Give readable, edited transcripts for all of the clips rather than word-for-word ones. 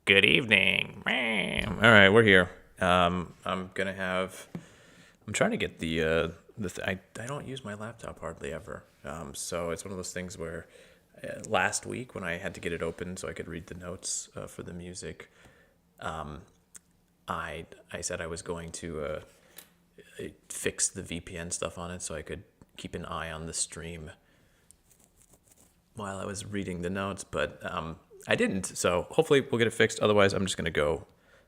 Good evening. All right, we're here. I'm trying to get I don't use my laptop hardly ever. So it's one of those things where last week when I had to get it open so I could read the notes for the music, I said I was going to fix the VPN stuff on it so I could keep an eye on the stream while I was reading the notes, but I didn't. So hopefully we'll get it fixed. Otherwise, I'm just going to go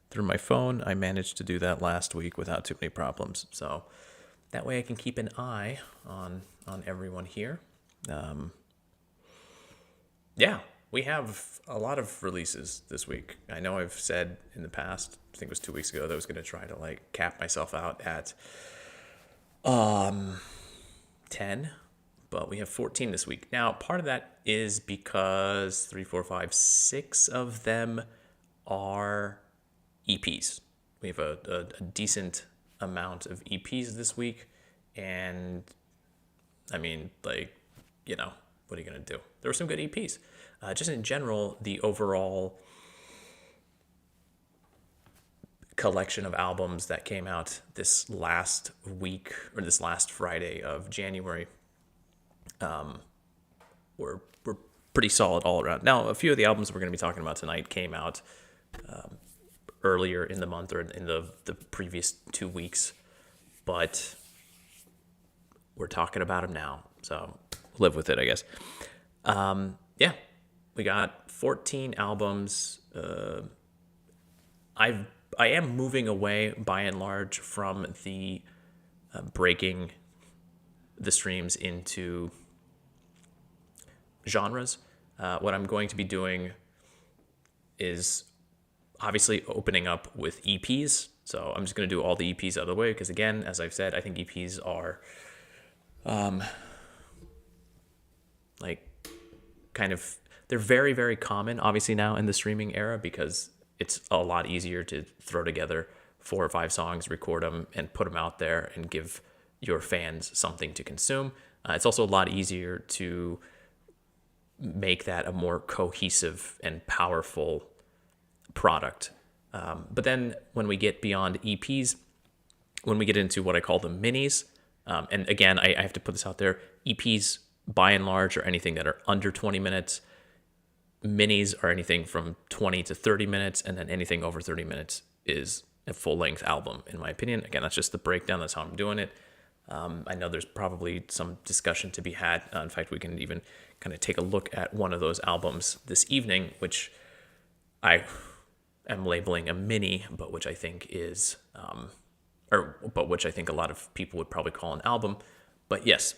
through my phone. I managed to do that last week without too many problems. So that way I can keep an eye on everyone here. Yeah, we have a lot of releases this week. I know I've said in the past, I think it was 2 weeks ago, that I was going to try to cap myself out at 10, but we have 14 this week. Now, part of that is because 3, 4, 5, 6 of them are EPs. We have a decent amount of EPs this week, and I mean, what are you going to do? There were some good EPs. Just in general, the overall collection of albums that came out this last week, or this last Friday of January, were pretty solid all around. Now, a few of the albums we're going to be talking about tonight came out earlier in the month or in the previous 2 weeks, but we're talking about them now, so live with it, I guess. Yeah, we got 14 albums. I am moving away by and large from the breaking the streams into genres. What I'm going to be doing is obviously opening up with EPs. So I'm just going to do all the EPs out of the way because, again, as I've said, I think EPs are they're very, very common, obviously, now in the streaming era because it's a lot easier to throw together 4 or 5 songs, record them, and put them out there and give your fans something to consume. It's also a lot easier to make that a more cohesive and powerful product. But then when we get beyond EPs, when we get into what I call the minis, and again, I have to put this out there, EPs by and large are anything that are under 20 minutes. Minis are anything from 20 to 30 minutes, and then anything over 30 minutes is a full-length album, in my opinion. Again, that's just the breakdown. That's how I'm doing it. I know there's probably some discussion to be had. In fact, we can even kind of take a look at one of those albums this evening, which I am labeling a mini, but which I think is, but which I think a lot of people would probably call an album. But yes,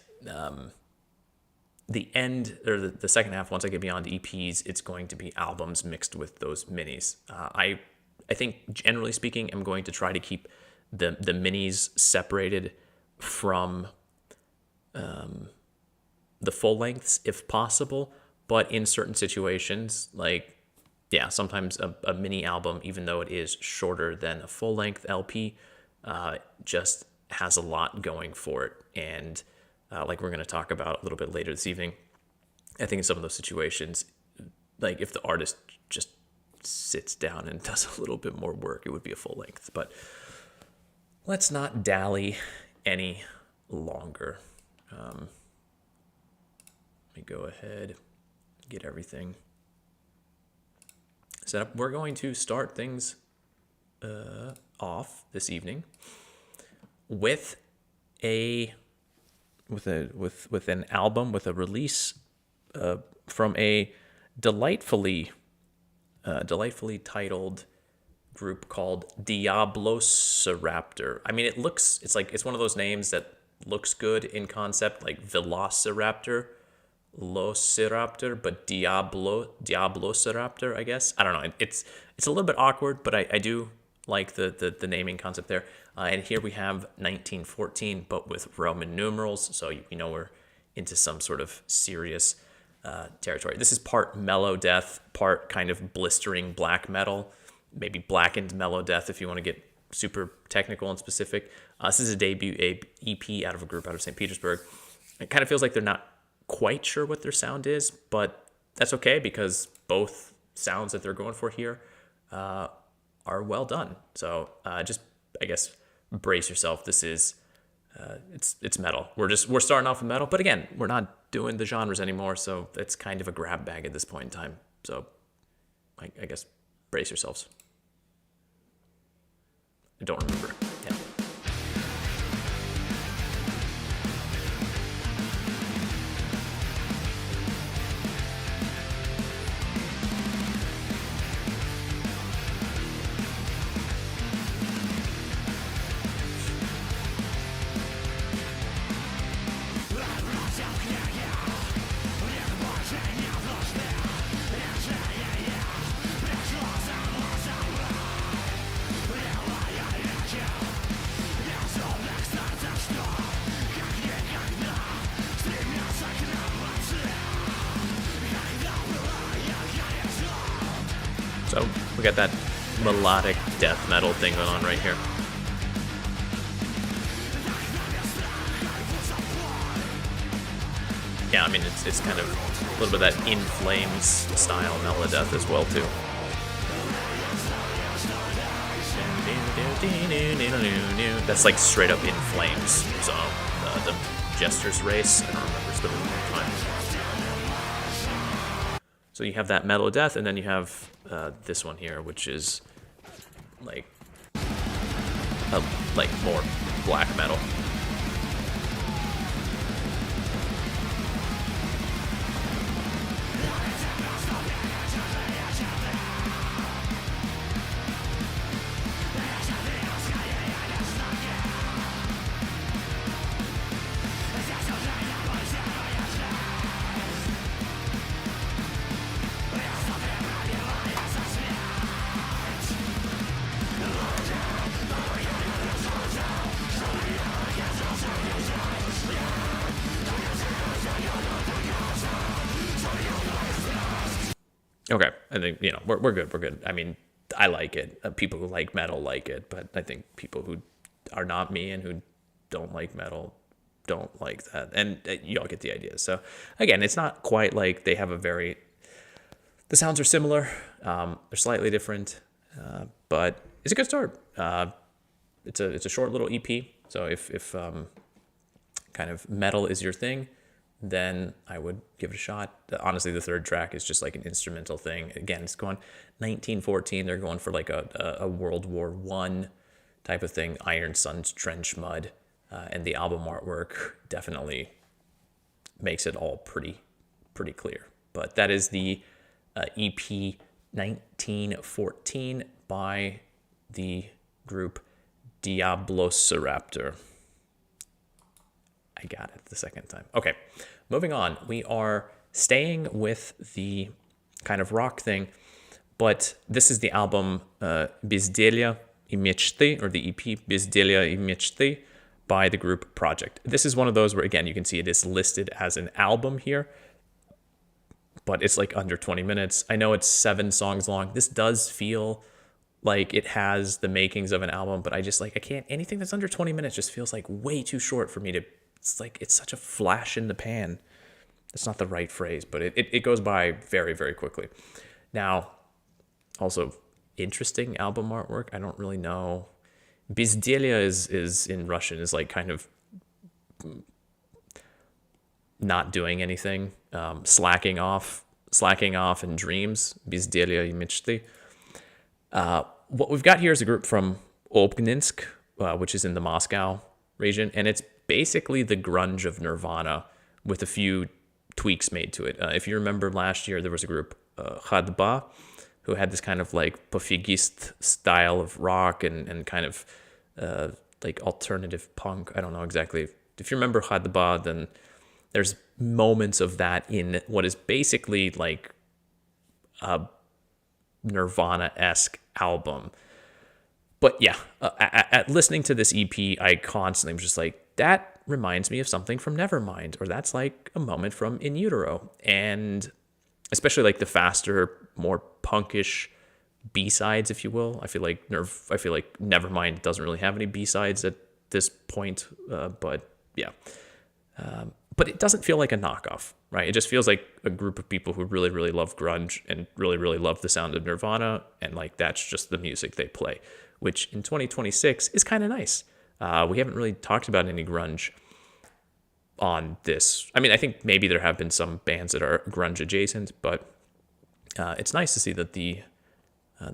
the end, or the second half, once I get beyond EPs, it's going to be albums mixed with those minis. I think, generally speaking, I'm going to try to keep the minis separated from the full lengths if possible, but in certain situations, sometimes a mini album, even though it is shorter than a full length LP, just has a lot going for it. And like we're going to talk about a little bit later this evening, I think in some of those situations, if the artist just sits down and does a little bit more work, it would be a full length. But let's not dally any longer. Let me go ahead, get everything set up. We're going to start things off this evening with an album, with a release from a delightfully titled group called Diablociraptor. I mean, it's one of those names that looks good in concept, like Velociraptor, Lociraptor, but Diablociraptor, I guess. I don't know. It's a little bit awkward, but I do like the naming concept there. And here we have 1914, but with Roman numerals, so we're into some sort of serious territory. This is part mellow death, part kind of blistering black metal, maybe blackened mellow death if you want to get super technical and specific. This is a debut EP out of a group out of St. Petersburg. It kind of feels like they're not quite sure what their sound is, but that's okay because both sounds that they're going for here are well done. So just, I guess, brace yourself. This is it's metal. We're starting off with metal, but again, we're not doing the genres anymore, so it's kind of a grab bag at this point in time. So I guess brace yourselves. I don't remember. Yeah. So we got that melodic death metal thing going on right here. Yeah, I mean, it's kind of a little bit of that In Flames style melodeath as well, too. That's like straight up In Flames. So the Jester's Race, I don't remember, it's been a long time. So you have that metal death, and then you have this one here, which is like more black metal. Okay, I think, we're good. We're good. I mean, I like it. People who like metal like it, but I think people who are not me and who don't like metal don't like that. And you all get the idea. So again, it's not quite like they have the sounds are similar. They're slightly different, but it's a good start. It's a short little EP. So if kind of metal is your thing, then I would give it a shot. Honestly, the third track is just like an instrumental thing. Again, it's going 1914. They're going for like a World War I type of thing. Iron Sun's Trench Mud. And the album artwork definitely makes it all pretty clear. But that is the EP 1914 by the group Diablociraptor. I got it the second time. Okay, moving on. We are staying with the kind of rock thing, but this is the album Безделье и мечты, or the EP Безделье и мечты by the group Project. This is one of those where, again, you can see it is listed as an album here, but it's like under 20 minutes. I know it's 7 songs long. This does feel like it has the makings of an album, but I can't, anything that's under 20 minutes just feels like way too short for me to. It's such a flash in the pan. That's not the right phrase, but it goes by very, very quickly. Now, also, interesting album artwork. I don't really know. Безделье is in Russian, is like kind of not doing anything, slacking off in dreams. Безделье и мечты. What we've got here is a group from Obninsk, which is in the Moscow region, and it's basically the grunge of Nirvana with a few tweaks made to it. If you remember last year, there was a group, Khadba, who had this kind of like pofigist style of rock and kind of like alternative punk. I don't know exactly. If you remember Khadba, then there's moments of that in what is basically like a Nirvana-esque album. But yeah, at listening to this EP, I constantly was just like, that reminds me of something from Nevermind, or that's like a moment from In Utero. And especially like the faster, more punkish B-sides, if you will. I feel like Nevermind doesn't really have any B-sides at this point, but yeah. but it doesn't feel like a knockoff, right? It just feels like a group of people who really, really love grunge and really, really love the sound of Nirvana, and like that's just the music they play, which in 2026 is kind of nice. We haven't really talked about any grunge on this. I mean, I think maybe there have been some bands that are grunge adjacent, but it's nice to see that the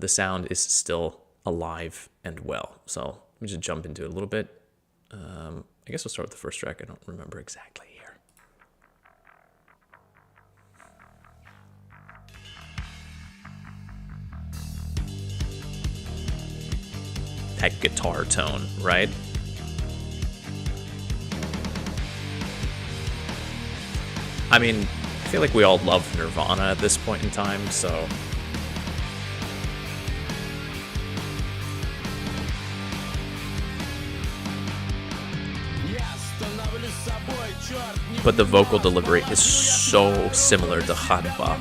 sound is still alive and well. So let me just jump into it a little bit. I guess we'll start with the first track. I don't remember exactly here. That guitar tone, right? I mean, I feel like we all love Nirvana at this point in time, so... But the vocal delivery is so similar to Hadba.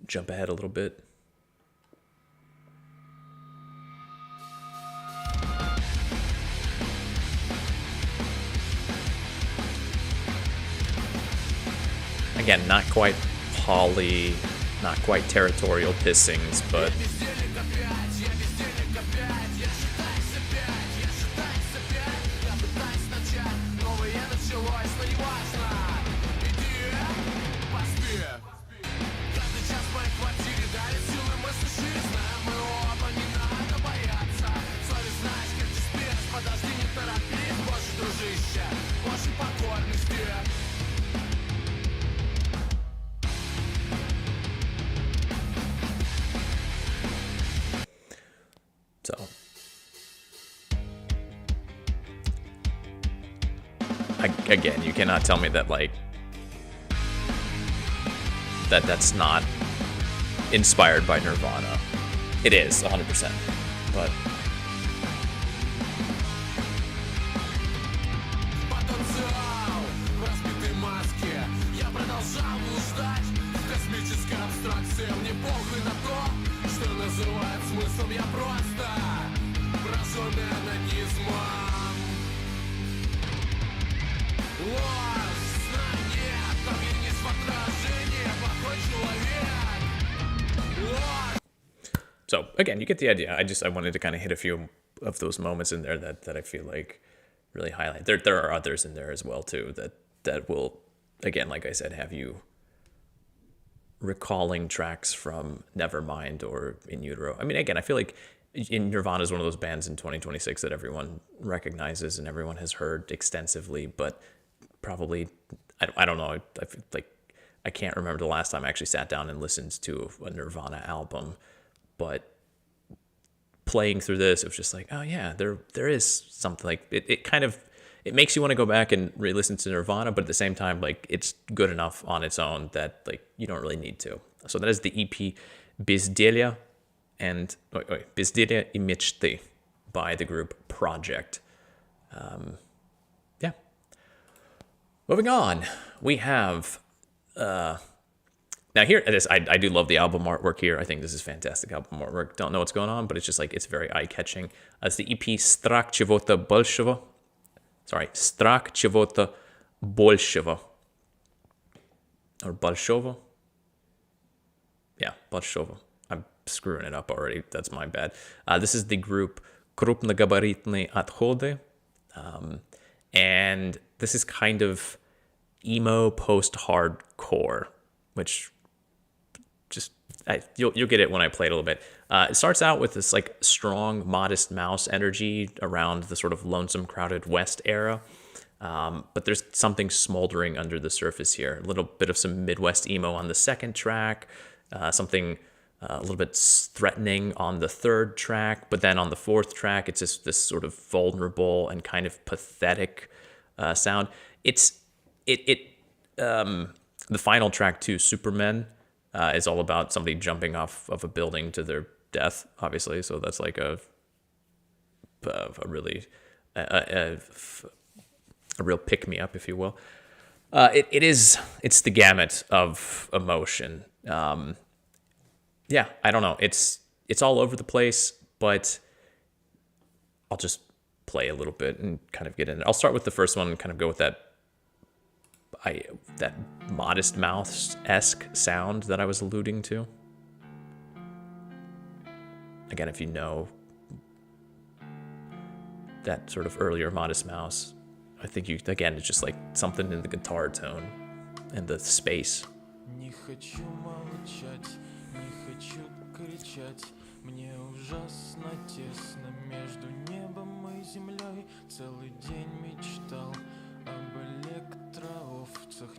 Jump ahead a little bit. Again, not quite poly, not quite territorial pissings, but again, you cannot tell me that like that's not inspired by Nirvana. It is 100%, but so again, you get the idea. I wanted to kind of hit a few of those moments in there that I feel like really highlight. There are others in there as well too that will, again, like I said, have you recalling tracks from Nevermind or In Utero. I mean, again, I feel like Nirvana is one of those bands in 2026 that everyone recognizes and everyone has heard extensively, but probably I don't know. I feel like I can't remember the last time I actually sat down and listened to a Nirvana album. But playing through this, it was just like, oh yeah, there is something like it makes you want to go back and re-listen to Nirvana, but at the same time, like it's good enough on its own that like you don't really need to. So that is the EP Безделье and Безделье и мечты by the group Project. Yeah. Moving on, we have now here it is. I do love the album artwork here. I think this is fantastic album artwork. Don't know what's going on, but it's just like it's very eye-catching. It's the EP Страх, чего-то большего. Sorry, Страх, чего-то большего. Or большого. Yeah, большого. I'm screwing it up already. That's my bad. This is the group КРУПНОГАБАРИТНЫЕ ОТХОДЫ. And this is kind of emo post-hardcore, which just you'll get it when I play it a little bit. It starts out with this like strong Modest Mouse energy around the sort of Lonesome Crowded West era, but there's something smoldering under the surface here. A little bit of some Midwest emo on the second track, something a little bit threatening on the third track, but then on the fourth track, it's just this sort of vulnerable and kind of pathetic sound. The final track too, Superman, is all about somebody jumping off of a building to their death, obviously. So that's like a really a real pick me up, if you will. It's the gamut of emotion. Yeah, I don't know. It's all over the place, but I'll just play a little bit and kind of get in. I'll start with the first one and kind of go with that Modest Mouse-esque sound that I was alluding to. Again, if you know that sort of earlier Modest Mouse, I think again, it's just like something in the guitar tone and the space.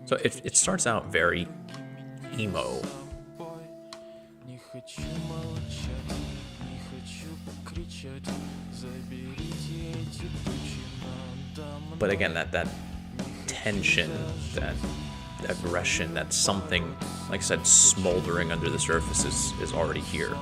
So it starts out very emo. But again, that tension, that aggression, that something, like I said, smoldering under the surface is already here.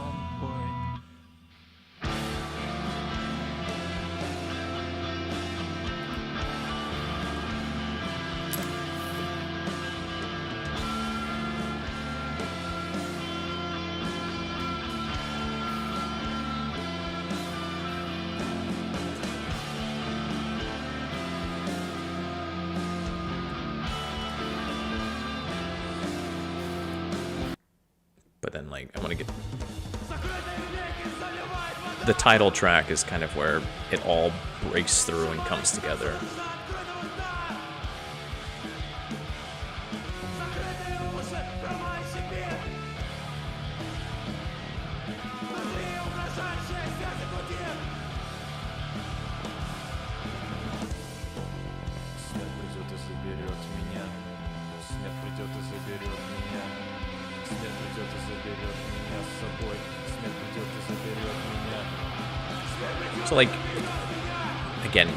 But then, like, I want to get... The title track is kind of where it all breaks through and comes together. So, like, again,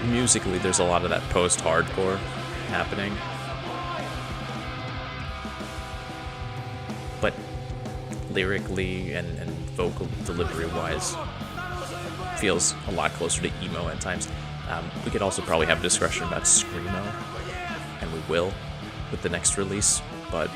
musically, there's a lot of that post-hardcore happening. But lyrically and vocal delivery-wise, feels a lot closer to emo at times. We could also probably have a discussion about screamo, and we will with the next release, but...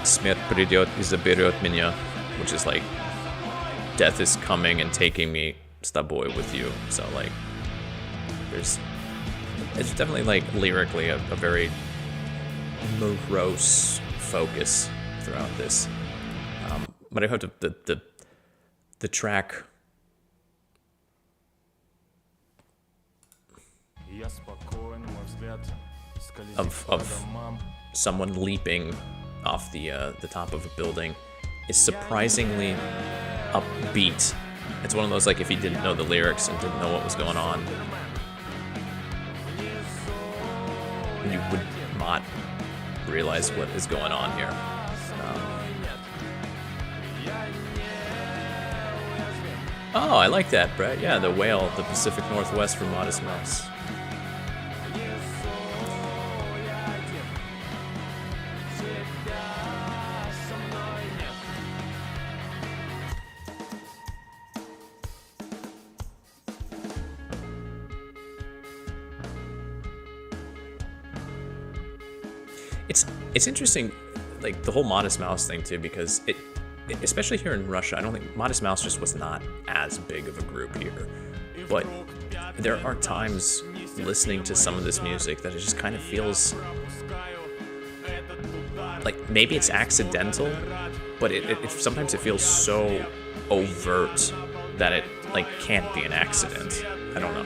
Смерть придет и заберет меня, which is like, death is coming and taking me с тобой with you. So like, it's definitely like lyrically a very morose focus throughout this. But I hope the track of someone leaping off the top of a building is surprisingly upbeat. It's one of those, like, if you didn't know the lyrics and didn't know what was going on, you would not realize what is going on here. Oh, I like that, Brett. Yeah, the whale, the Pacific Northwest from Modest Mouse. It's interesting, like, the whole Modest Mouse thing too, because it especially here in Russia, I don't think Modest Mouse just was not as big of a group here. But there are times listening to some of this music that it just kind of feels like maybe it's accidental, but it sometimes it feels so overt that it like can't be an accident. I don't know.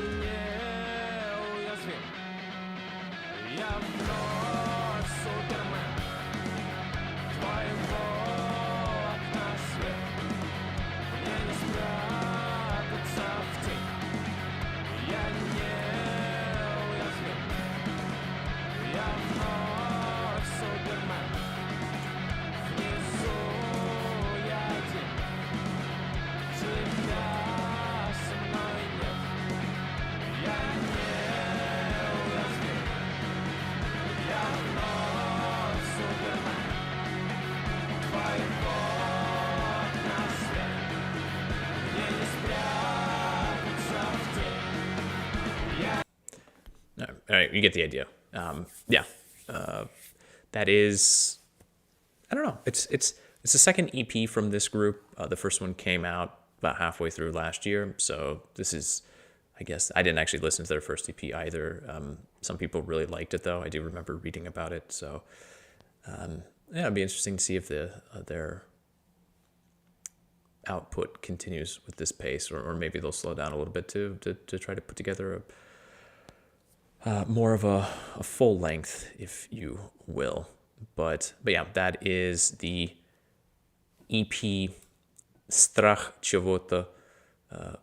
All right, you get the idea. That is, I don't know. It's the second EP from this group. The first one came out about halfway through last year, so this is, I guess, I didn't actually listen to their first EP either. Some people really liked it though. I do remember reading about it. So it'd be interesting to see if their output continues with this pace, or maybe they'll slow down a little bit to try to put together more of a full length, if you will. But yeah, that is the EP Страх, чего-то,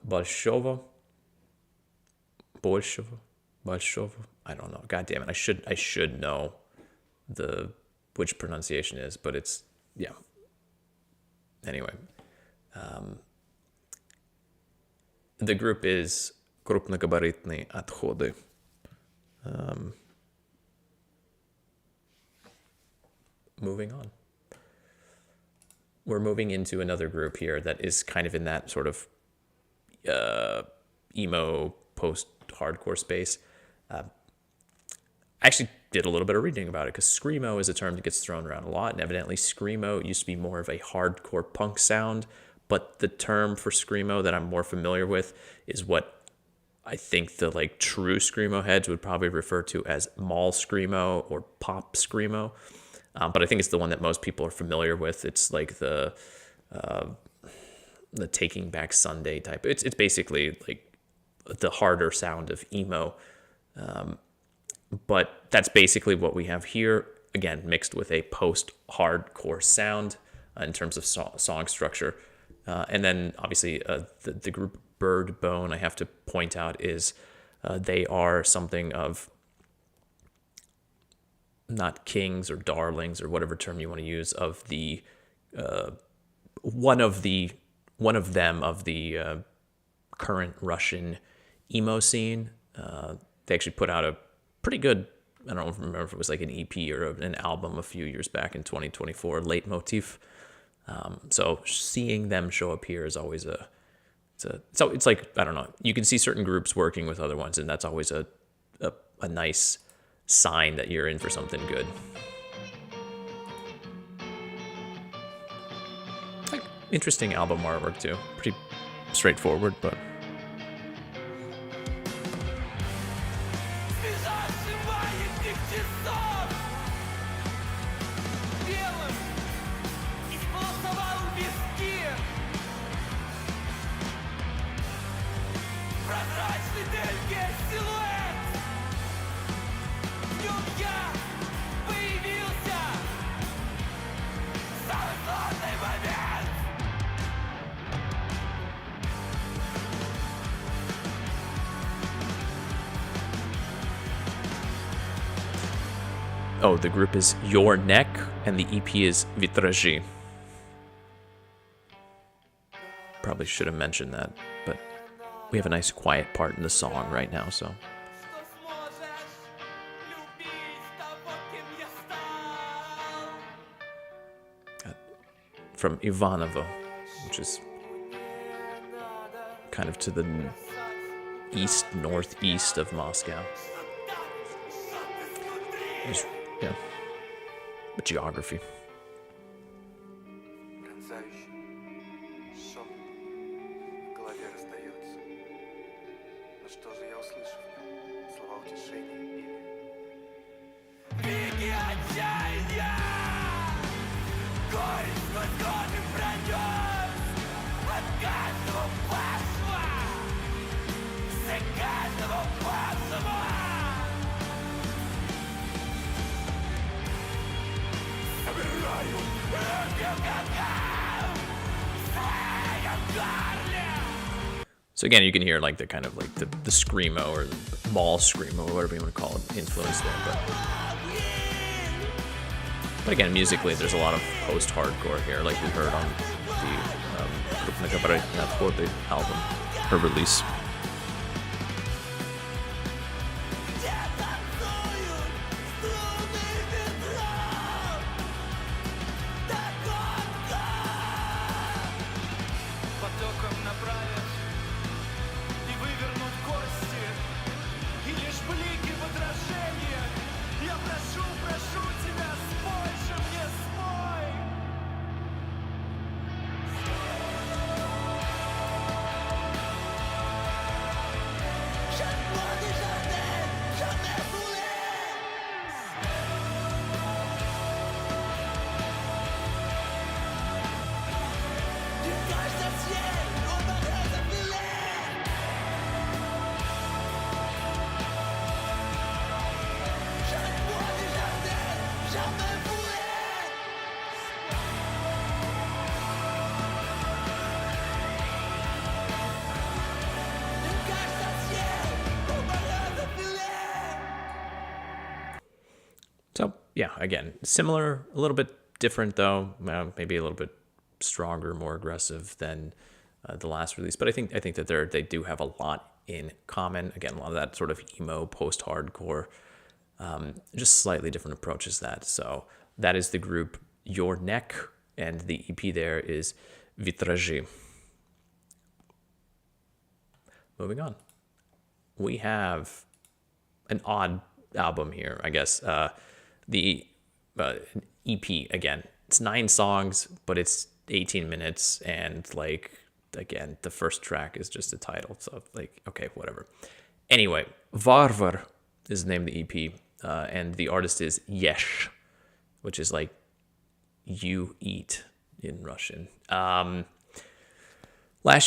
большого. I don't know. God damn it. I should know which pronunciation is, but it's, yeah. Anyway. The group is КРУПНОГАБАРИТНЫЕ ОТХОДЫ. Moving on. We're moving into another group here that is kind of in that sort of emo post-hardcore space. I actually did a little bit of reading about it because screamo is a term that gets thrown around a lot, and evidently screamo used to be more of a hardcore punk sound, but the term for screamo that I'm more familiar with is what I think the like true screamo heads would probably refer to as mall screamo or pop screamo. But I think it's the one that most people are familiar with. It's like the Taking Back Sunday type. It's basically like the harder sound of emo. But that's basically what we have here. Again, mixed with a post-hardcore sound in terms of song structure. And then obviously the group Bird Bone, I have to point out, is they are something of not kings or darlings or whatever term you want to use of the one of them of the current Russian emo scene. They actually put out a pretty good, I don't remember if it was like an EP or an album a few years back in 2024, Leitmotiv. So seeing them show up here is always so it's like, I don't know, you can see certain groups working with other ones, and that's always a nice sign that you're in for something good. Like, interesting album artwork too. Pretty straightforward, but oh, the group is Yourneck, and the EP is Vitражи. Probably should have mentioned that, but we have a nice quiet part in the song right now, so. From Ivanovo, which is kind of to the northeast of Moscow. Just, yeah, geography. Горечь сквозь годы пронес от каждого паса. So again, you can hear like the kind of like the screamo or the mall screamo or whatever you want to call it influence there. But again, musically, there's a lot of post-hardcore here, like we heard on the КРУПНОГАБАРИТНЫЕ ОТХОДЫ album, or release. So yeah, again, similar, a little bit different though, maybe a little bit stronger, more aggressive than the last release. But I think that they do have a lot in common. Again, a lot of that sort of emo, post-hardcore, just slightly different approaches to that. So that is the group yourneck, and the EP there is Vitражи. Moving on, we have an odd album here, I guess. The EP, again, it's 9 songs, but it's 18 minutes, and like, again, the first track is just a title, so like, okay, whatever. Anyway, WARVAR is the name of the EP, and the artist is Yesh, which is like you eat in Russian. Last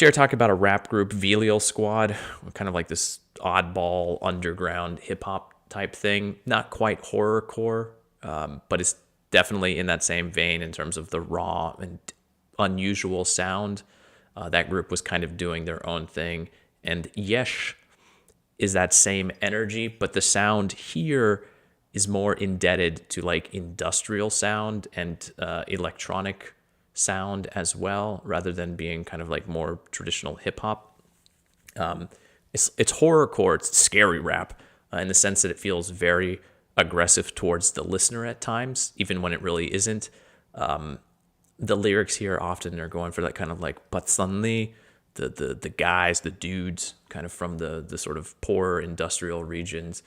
year I talked about a rap group, Velial Squad, kind of like this oddball underground hip-hop type thing. Not quite horrorcore, but it's definitely in that same vein in terms of the raw and unusual sound. That group was kind of doing their own thing, and Yesh is that same energy, but the sound here is more indebted to like industrial sound and electronic sound as well, rather than being kind of like more traditional hip-hop. It's horrorcore, it's scary rap, in the sense that it feels very aggressive towards the listener at times, even when it really isn't. The lyrics here often are going for that kind of like patsany, the guys, the dudes, kind of from the sort of poorer industrial regions.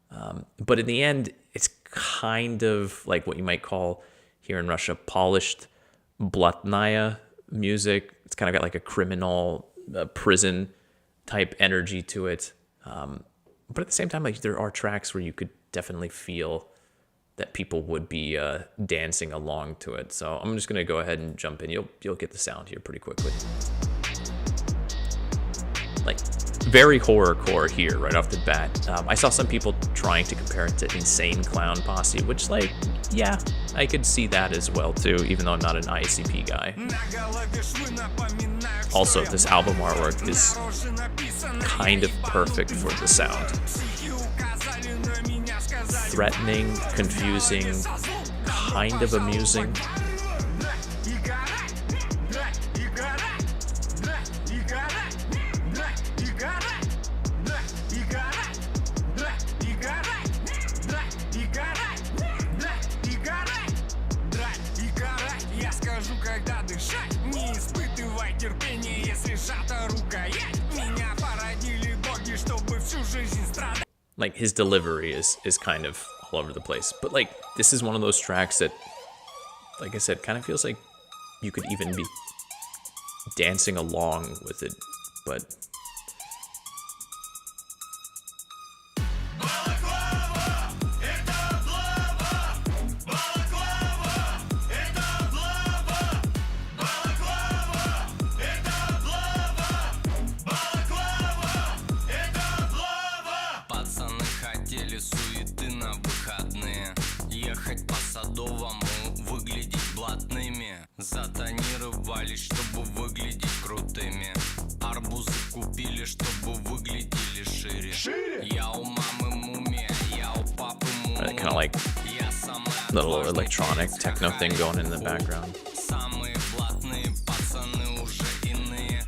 But in the end, it's kind of like what you might call here in Russia polished blatnaya music. It's kind of got like a criminal prison type energy to it. But at the same time, like there are tracks where you could definitely feel that people would be dancing along to it. So I'm just gonna go ahead and jump in. You'll get the sound here pretty quickly. Like very horrorcore here right off the bat. I saw some people trying to compare it to Insane Clown Posse, which like, yeah, I could see that as well too, even though I'm not an ICP guy. Also, this album artwork is kind of perfect for the sound. Threatening, confusing, kind of amusing. Like his delivery is kind of all over the place, but like this is one of those tracks that, like I said, kind of feels like you could even be dancing along with it, but Затонировались, чтобы выглядеть крутыми. Арбузы купили, чтобы выглядели шире. Я у мамы мумия, я у папы мумия. Kind of like little electronic techno thing going in the background. Самые блатные пацаны уже иные.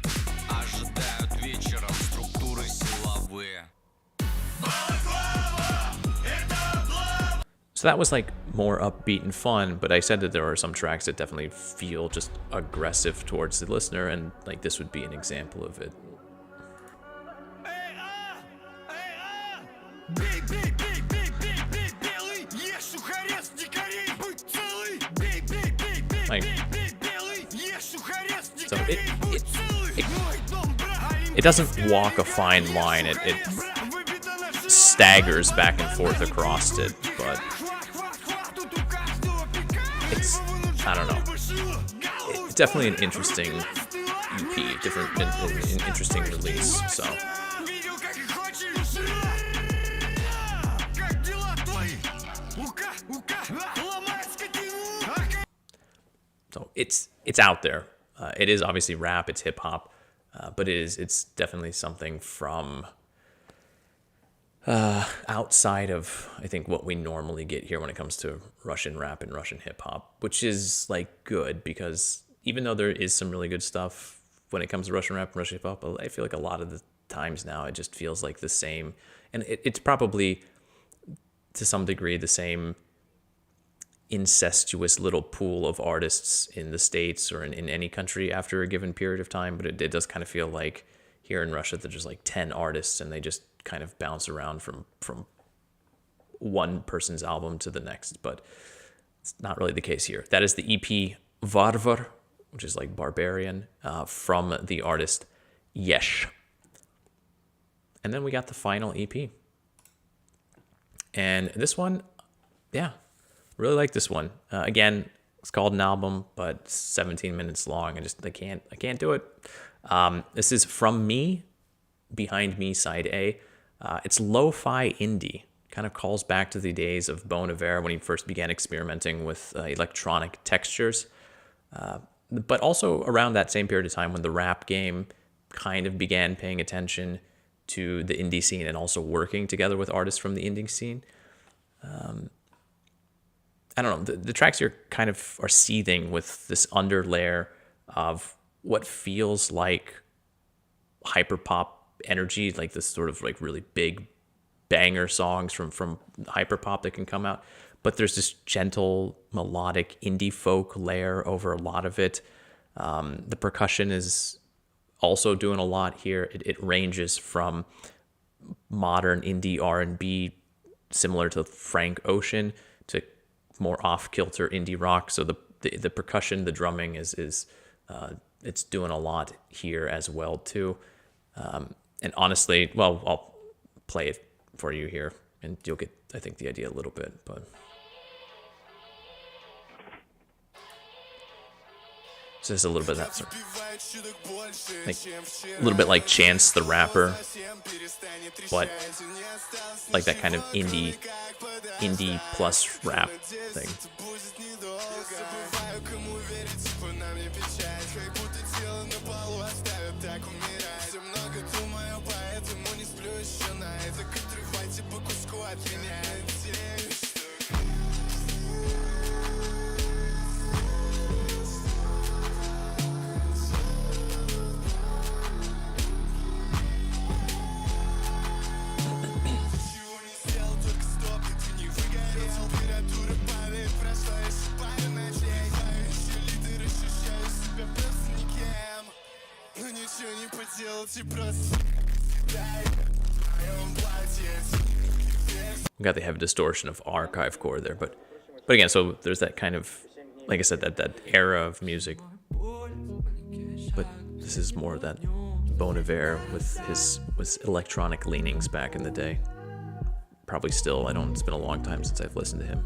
Ожидают вечером структуры силовые. So that was like more upbeat and fun, but I said that there are some tracks that definitely feel just aggressive towards the listener, and like this would be an example of it. Like, so it doesn't walk a fine line. It staggers back and forth across it, but it's, I don't know. It's definitely an interesting EP, different, an interesting release. So it's out there. It is obviously rap, it's hip hop, but it's definitely something from outside of, I think, what we normally get here when it comes to Russian rap and Russian hip hop, which is like good, because even though there is some really good stuff when it comes to Russian rap and Russian hip hop, I feel like a lot of the times now it just feels like the same, and it's probably to some degree the same incestuous little pool of artists in the States or in any country after a given period of time, but it does kind of feel like here in Russia there's just like 10 artists and they just kind of bounce around from one person's album to the next, but it's not really the case here. That is the EP WARVAR, which is like barbarian, from the artist Yesh. And then we got the final EP. And this one, yeah, really like this one. Again, it's called an album, but 17 minutes long. I can't do it. This is From Me, Behind Me, Side A. It's lo-fi indie. Kind of calls back to the days of Bon Iver when he first began experimenting with electronic textures. But also around that same period of time when the rap game kind of began paying attention to the indie scene and also working together with artists from the indie scene. I don't know, the tracks here kind of are seething with this underlayer of what feels like hyperpop energy, like this sort of like really big banger songs from hyperpop that can come out. But there's this gentle melodic indie folk layer over a lot of it. The percussion is also doing a lot here. It ranges from modern indie R&B, similar to Frank Ocean, to more off-kilter indie rock. So the percussion, the drumming is it's doing a lot here as well too. And honestly, well, I'll play it for you here, and you'll get, I think, the idea a little bit. But so there's a little bit of that sort of, like a little bit like Chance the Rapper, but like that kind of indie plus rap thing. We got the heavy distortion of archive core there, but again, so there's that kind of, like I said, that era of music, but this is more of that Bon Iver with electronic leanings back in the day. Probably still, it's been a long time since I've listened to him.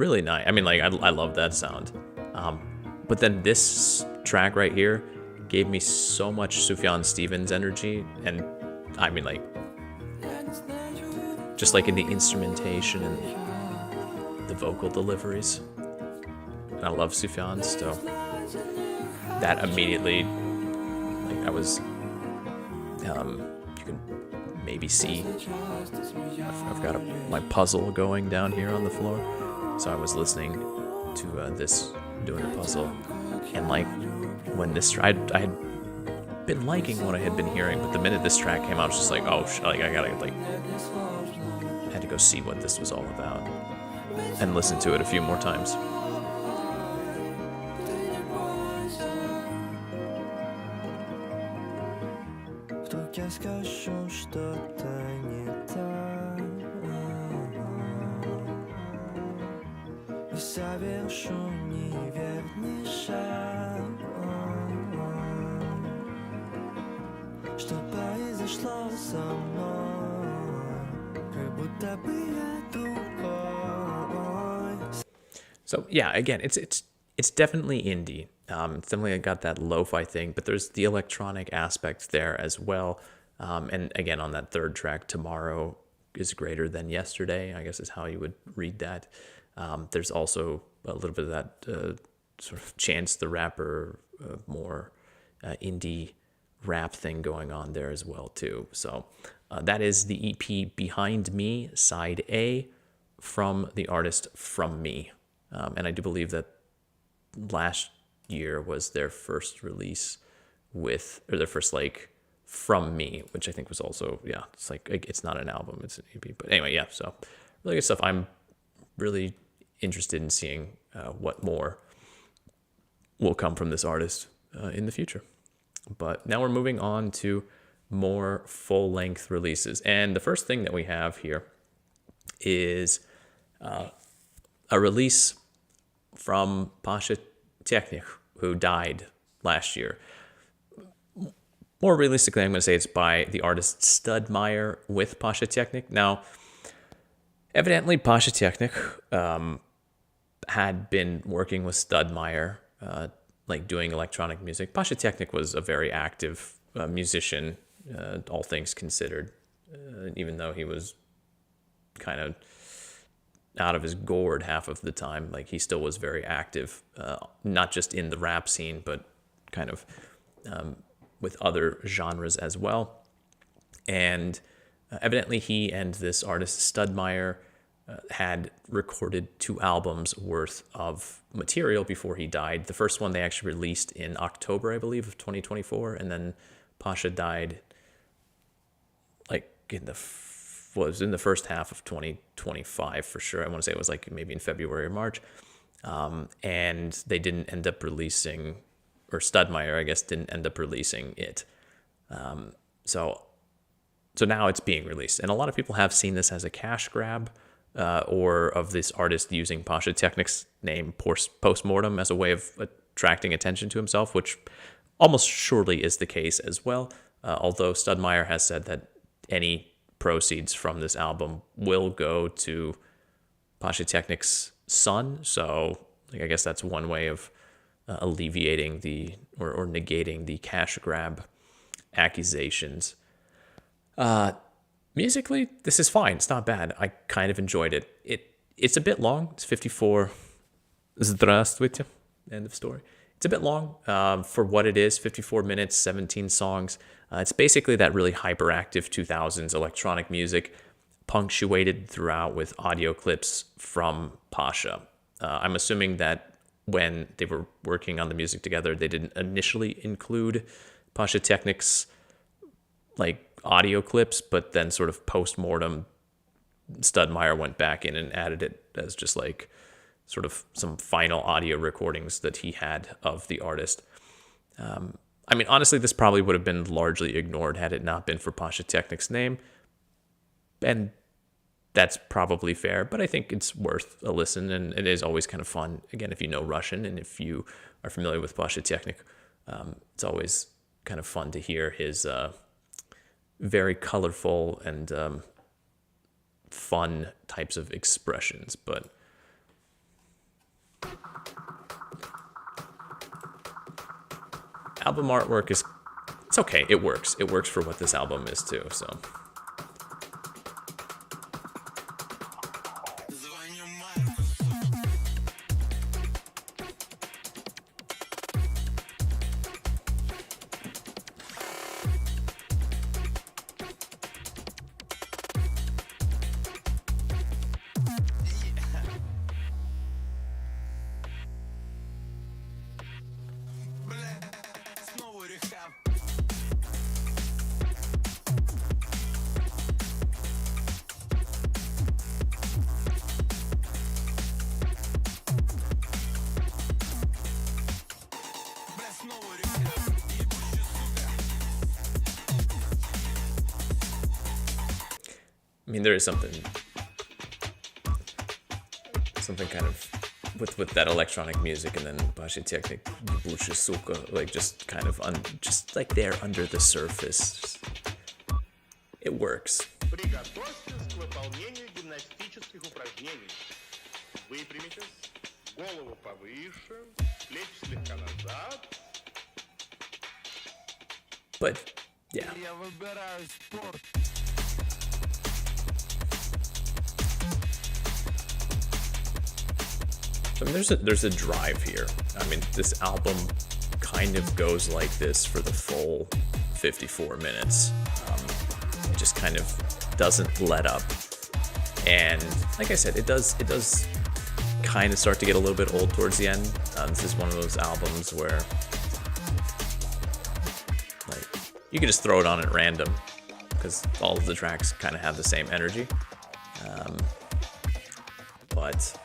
really nice. I mean, like, I love that sound. But then this track right here gave me so much Sufjan Stevens energy. And I mean, like, just like in the instrumentation and the vocal deliveries. And I love Sufjan, so that immediately, like, I was, you can maybe see, I've got my puzzle going down here on the floor. So I was listening to this, doing a puzzle, and like, when this, I had been liking what I had been hearing, but the minute this track came out, I was just like, oh, like, I gotta, like, I had to go see what this was all about, and listen to it a few more times. So yeah, again, it's definitely indie. It's definitely got that lo-fi thing, but there's the electronic aspect there as well. And again, on that third track, Tomorrow is Greater Than Yesterday, I guess is how you would read that. There's also a little bit of that sort of Chance the Rapper, more indie rap thing going on there as well too. So that is the EP Behind Me, side A, from the artist frommee. And I do believe that last year was their first release with, or their first, like, frommee, which I think was also, yeah, it's like, it's not an album, it's an EP. But anyway, yeah, so really good stuff. I'm really interested in seeing what more will come from this artist in the future. But now we're moving on to more full-length releases. And the first thing that we have here is a release from Pasha, who died last year. More realistically, I'm going to say it's by the artist STUDMIRE with Pasha. Now, evidently Pasha had been working with STUDMIRE, like doing electronic music. Pasha was a very active musician, all things considered, even though he was kind of out of his gourd half of the time. Like, he still was very active, not just in the rap scene, but kind of with other genres as well. And evidently he and this artist STUDMIRE had recorded 2 albums worth of material before he died. The first one they actually released in October, I believe, of 2024, and then Pasha died like in the first half of 2025 for sure. I want to say it was like maybe in February or March. And they didn't end up releasing, or STUDMIRE, I guess, didn't end up releasing it. So now it's being released. And a lot of people have seen this as a cash grab, or of this artist using Pasha name post-mortem as a way of attracting attention to himself, which almost surely is the case as well. Although STUDMIRE has said that any proceeds from this album will go to Pasha son. So, like, I guess that's one way of alleviating the or negating the cash grab accusations. Musically, this is fine. It's not bad. I kind of enjoyed it. It's a bit long. It's 54. Здравствуйте. End of story. It's a bit long for what it is. 54 minutes, 17 songs. It's basically that really hyperactive 2000s electronic music, punctuated throughout with audio clips from Pasha. I'm assuming that when they were working on the music together, they didn't initially include Pasha like audio clips, but then sort of post-mortem, STUDMIRE went back in and added it as just like sort of some final audio recordings that he had of the artist. I mean, honestly, this probably would have been largely ignored had it not been for Pasha name. And that's probably fair, but I think it's worth a listen, and it is always kind of fun. Again, if you know Russian and if you are familiar with Pasha it's always kind of fun to hear his very colorful and fun types of expressions. But Album artwork is, it's okay. It works. It works for what this album is too. So. I mean, there is something kind of with that electronic music, and then Pasha technique, like just kind of just like there under the surface. It works. Приготовьтесь к выполнению гимнастических упражнений. Выпрямитесь, голову повыше, плечи слегка назад. But yeah. Я выбираю спорт. I mean, there's a drive here. I mean, this album kind of goes like this for the full 54 minutes. It just kind of doesn't let up. And like I said, it does kind of start to get a little bit old towards the end. This is one of those albums where like you can just throw it on at random because all of the tracks kind of have the same energy. But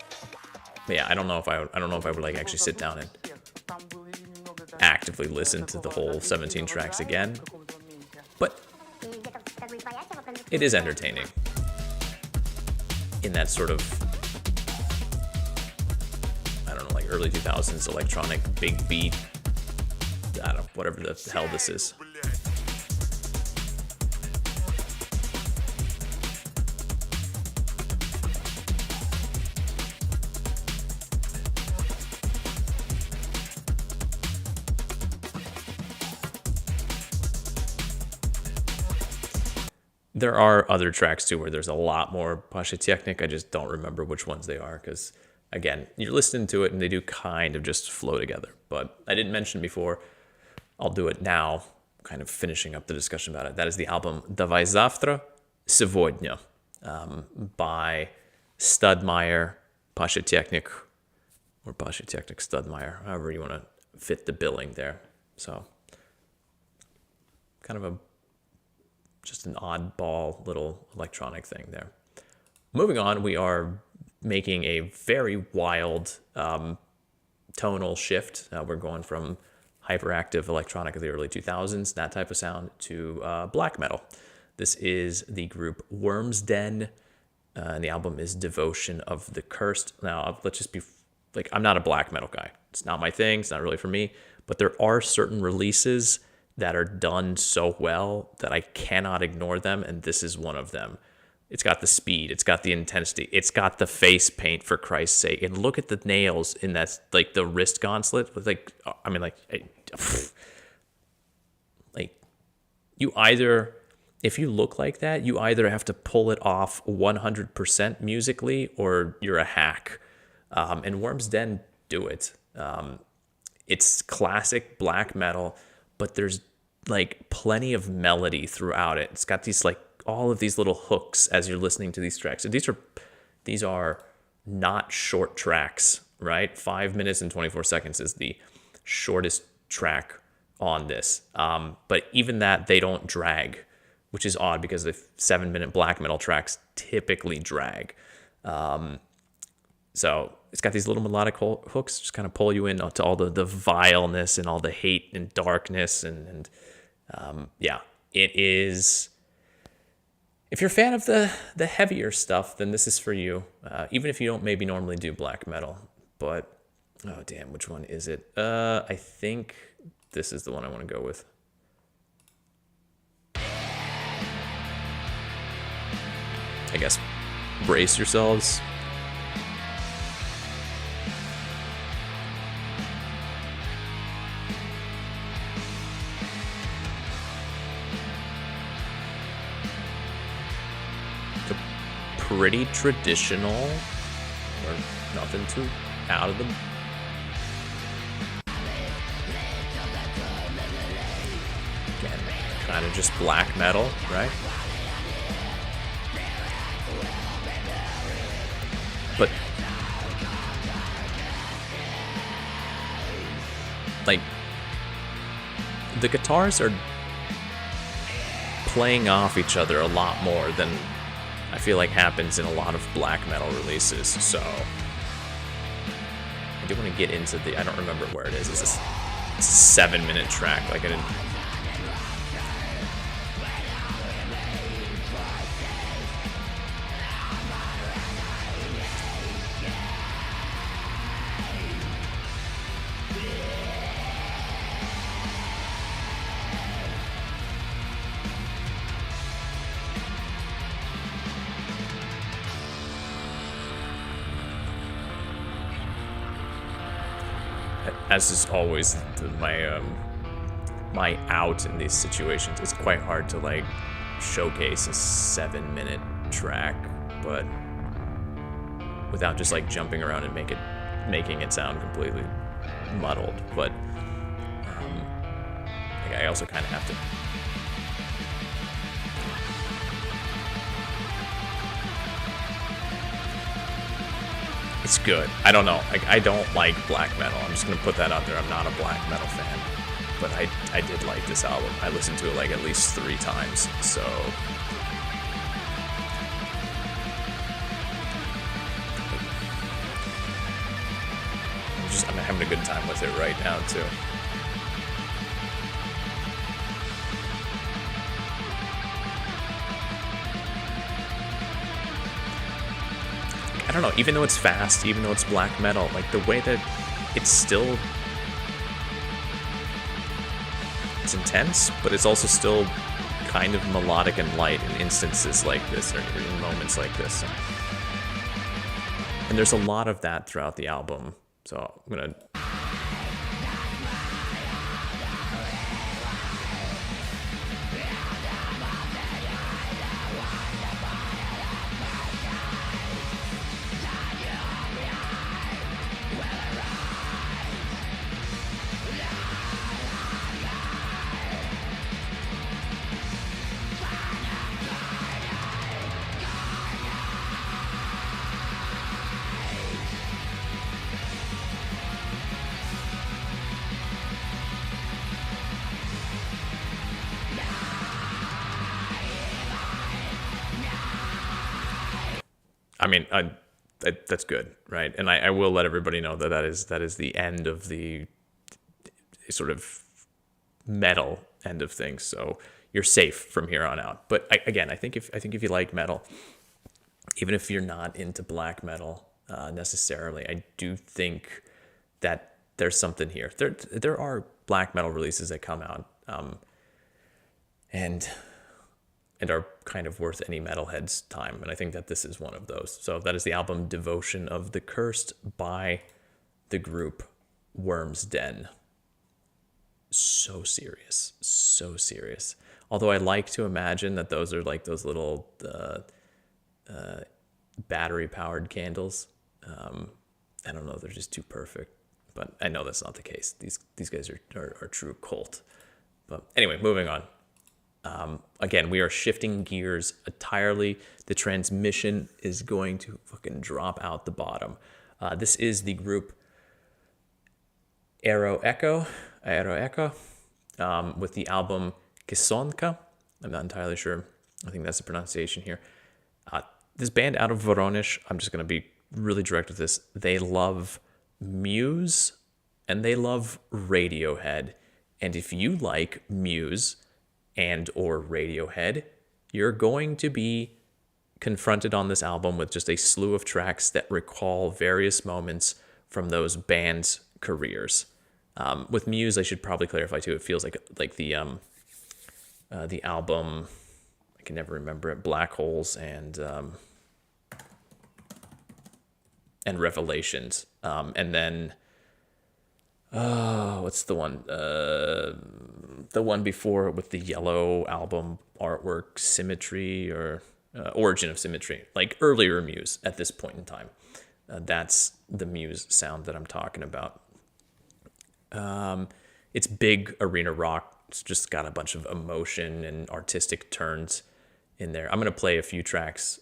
yeah, I don't know if I would like actually sit down and actively listen to the whole 17 tracks again. But it is entertaining in that sort of, I don't know, like early 2000s electronic big beat. I don't know, whatever the hell this is. There are other tracks too where there's a lot more Pasha technique. I just don't remember which ones they are because, again, you're listening to it and they do kind of just flow together. But I didn't mention before, I'll do it now, kind of finishing up the discussion about it. That is the album Давай, Завтра, Сегодня by STUDMIRE, Pasha technique, or Pasha technique STUDMIRE, however you want to fit the billing there. So kind of just an oddball little electronic thing there. Moving on, we are making a very wild tonal shift. We're going from hyperactive electronic of the early 2000s, that type of sound, to black metal. This is the group WORMSDEN, and the album is Devotion of the Cursed. Now, let's just be like, I'm not a black metal guy. It's not my thing. It's not really for me. But there are certain releases that are done so well that I cannot ignore them, and this is one of them. It's got the speed, it's got the intensity, it's got the face paint, for Christ's sake, and look at the nails in that, like the wrist gauntlet. Like, I mean, like you either, if you look like that, you either have to pull it off 100% musically, or you're a hack. And WORMSDEN do it. It's classic black metal, but there's like plenty of melody throughout it. It's got these like all of these little hooks as you're listening to these tracks. So these are not short tracks, right? 5 minutes and 24 seconds is the shortest track on this. But even that, they don't drag, which is odd because the 7-minute black metal tracks typically drag. So it's got these little melodic hooks, just kind of pull you in to all the vileness and all the hate and darkness. And yeah, it is. If you're a fan of the heavier stuff, then this is for you. Even if you don't maybe normally do black metal. But, oh damn, which one is it? I think this is the one I want to go with. I guess brace yourselves. pretty traditional, or nothing too out of them. Again, kind of just black metal, right? But like the guitars are playing off each other a lot more than I feel like happens in a lot of black metal releases. So I do want to get into I don't remember where it is. It's a 7-minute track. Like I didn't. As is always my out in these situations, it's quite hard to like showcase a 7-minute track, but without just like jumping around and making it sound completely muddled. But I also kind of have to. It's good. I don't know. I don't like black metal. I'm just gonna put that out there. I'm not a black metal fan, but I did like this album. I listened to it like at least 3 times. So I'm having a good time with it right now too. I don't know, even though it's fast, even though it's black metal, like the way that it's intense, but it's also still kind of melodic and light in instances like this, or in moments like this. And there's a lot of that throughout the album. So I'm gonna. I mean, that's good, right? And I will let everybody know that that is the end of the sort of metal end of things. So you're safe from here on out. But I think if you like metal, even if you're not into black metal necessarily, I do think that there's something here. There are black metal releases that come out and are kind of worth any metalhead's time. And I think that this is one of those. So that is the album Devotion of the Cursed by the group WORMSDEN. So serious. So serious. Although I like to imagine that those are like those little battery-powered candles. I don't know. They're just too perfect. But I know that's not the case. These guys are true cult. But anyway, moving on. Again, we are shifting gears entirely. The transmission is going to fucking drop out the bottom. This is the group Aeroecho, with the album Kessonka. I'm not entirely sure. I think that's the pronunciation here. This band out of Voronezh, I'm just going to be really direct with this. They love Muse and they love Radiohead. And if you like Muse and or Radiohead, you're going to be confronted on this album with just a slew of tracks that recall various moments from those bands' careers. With Muse, I should probably clarify too. It feels like the album, I can never remember it, Black Holes and Revelations, and then what's the one? The one before with the yellow album artwork, Symmetry, or Origin of Symmetry, like earlier Muse at this point in time. That's the Muse sound that I'm talking about. It's big arena rock. It's just got a bunch of emotion and artistic turns in there. I'm going to play a few tracks.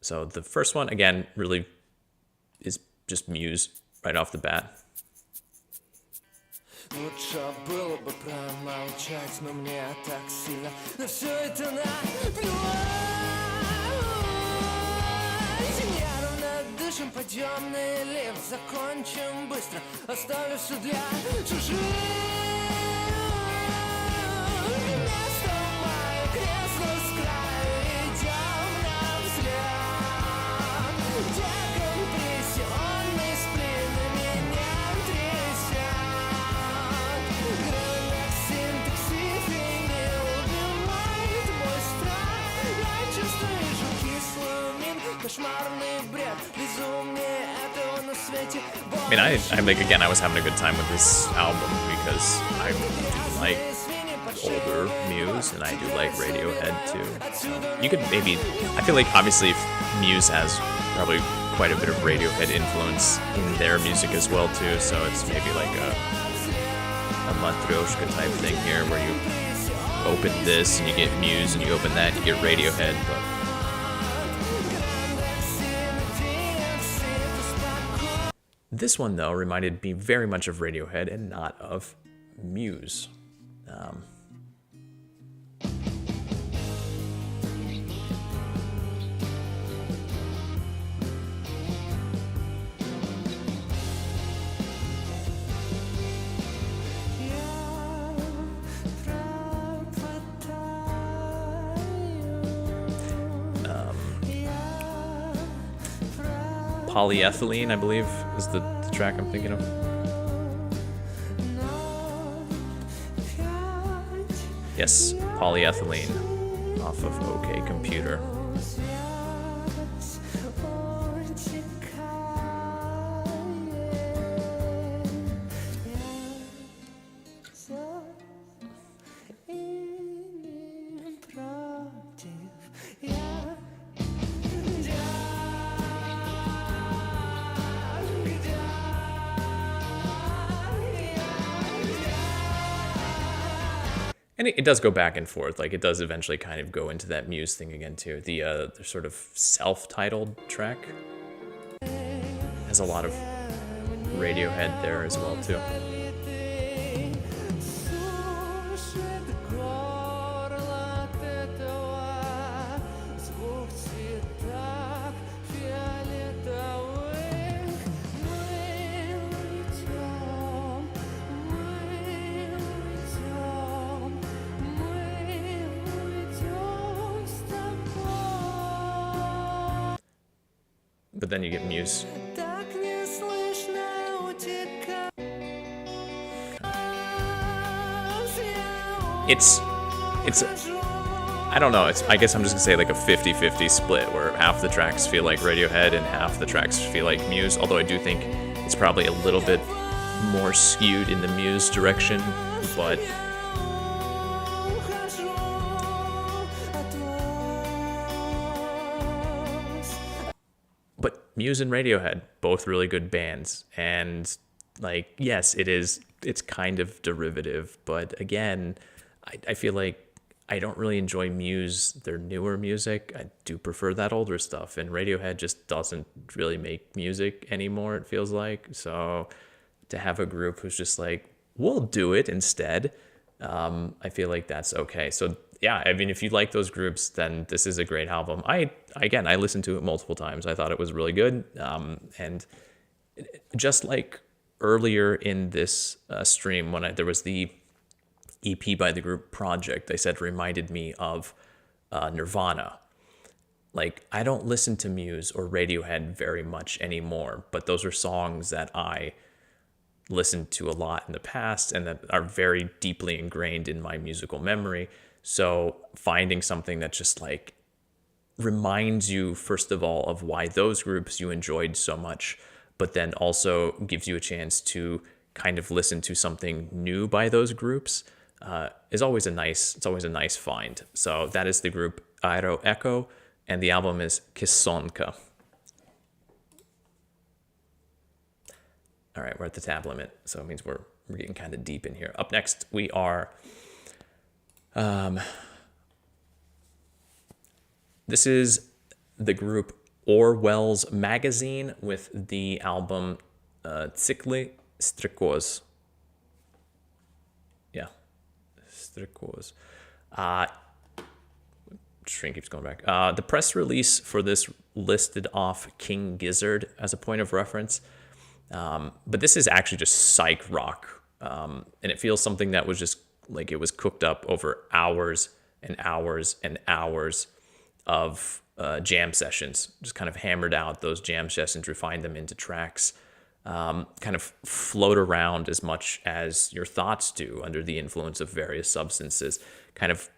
So the first one, again, really is just Muse right off the bat. Лучше было бы промолчать, но мне так сильно на все это наплевать. Нервно дышим, пойдем на лифт, закончим быстро, оставлю все для чужих. Место мое, кресло с краю, идем навслед. Декомпрессионный сплин меня трясет. Грынок синтаксис не убивает мой страх. Я чувствую кислую мин, кошмарный бред, безумнее этого на свете. I mean, I like, again, I was having a good time with this album because I do like older Muse and I do like Radiohead too. So you could maybe, I feel like obviously Muse has probably quite a bit of Radiohead influence in their music as well too. So it's maybe like a Matryoshka type thing here where you open this and you get Muse and you open that and you get Radiohead. But this one, though, reminded me very much of Radiohead and not of Muse. Polyethylene, I believe, is the track I'm thinking of. Yes, Polyethylene off of OK Computer. And it does go back and forth. Like, it does eventually kind of go into that Muse thing again, too. The sort of self-titled track has a lot of Radiohead there as well, too. But then you get Muse. It's I don't know, I guess I'm just gonna say like a 50-50 split where half the tracks feel like Radiohead and half the tracks feel like Muse, although I do think it's probably a little bit more skewed in the Muse direction, but Muse and Radiohead, both really good bands. And like, yes, it's kind of derivative, but again, I feel like I don't really enjoy Muse, their newer music. I do prefer that older stuff, and Radiohead just doesn't really make music anymore, it feels like. So to have a group who's just like, we'll do it instead, I feel like that's okay. So yeah, I mean, if you like those groups, then this is a great album. I listened to it multiple times. I thought it was really good. And just like earlier in this stream, when there was the EP by the group Project, I said reminded me of Nirvana. Like, I don't listen to Muse or Radiohead very much anymore, but those are songs that I listened to a lot in the past and that are very deeply ingrained in my musical memory. So finding something that just like reminds you, first of all, of why those groups you enjoyed so much, but then also gives you a chance to kind of listen to something new by those groups, is always a nice find. So that is the group Aeroecho. and the album is Kessonka. All right, we're at the tab limit, so it means we're getting kind of deep in here. Up next, we are... this is the group Orwell's Magazine with the album TSIKLY, STREKOZ. Yeah, STREKOZ. Screen keeps going back. The press release for this listed off King Gizzard as a point of reference. But this is actually just psych rock. And it feels something that was just like it was cooked up over hours and hours and hours of jam sessions. Just kind of hammered out those jam sessions, refined them into tracks, kind of float around as much as your thoughts do under the influence of various substances, kind of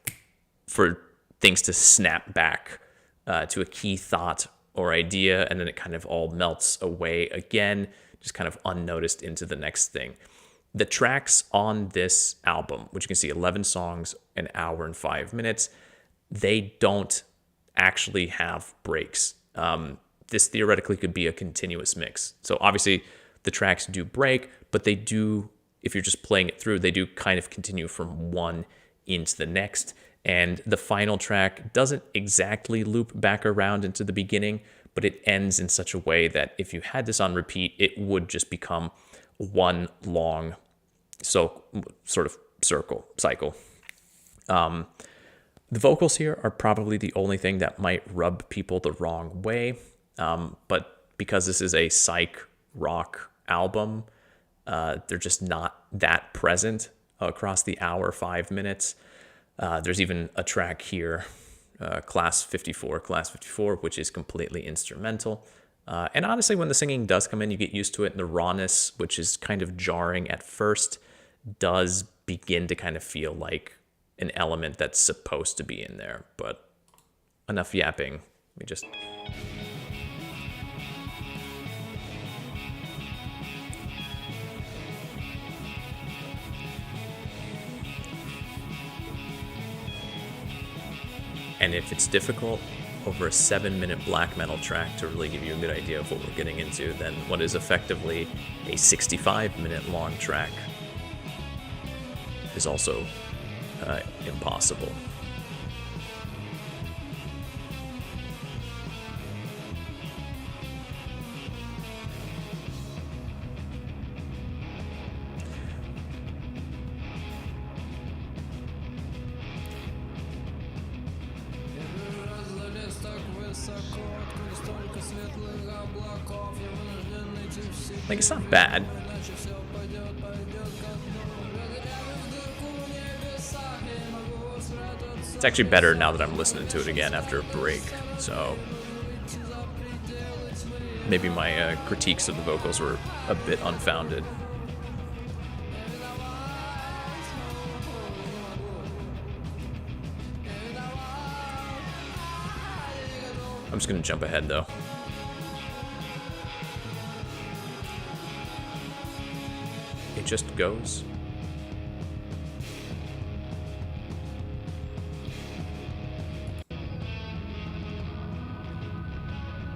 for things to snap back to a key thought or idea, and then it kind of all melts away again, just kind of unnoticed into the next thing. The tracks on this album, which you can see 11 songs, an hour and 5 minutes, they don't actually have breaks. This theoretically could be a continuous mix. So obviously the tracks do break, but they do, if you're just playing it through, they do kind of continue from one into the next. And the final track doesn't exactly loop back around into the beginning, but it ends in such a way that if you had this on repeat, it would just become one long sort of cycle. The vocals here are probably the only thing that might rub people the wrong way. But because this is a psych rock album, they're just not that present across the hour, 5 minutes. There's even a track here, Class 54, which is completely instrumental. And honestly, when the singing does come in, you get used to it. And the rawness, which is kind of jarring at first, does begin to kind of feel like an element that's supposed to be in there. But enough yapping. Let me just... And if it's difficult over a 7-minute black metal track to really give you a good idea of what we're getting into, then what is effectively a 65-minute long track is also impossible. Like, it's not bad. It's actually better now that I'm listening to it again after a break, so maybe my critiques of the vocals were a bit unfounded. I'm just gonna jump ahead though. It just goes.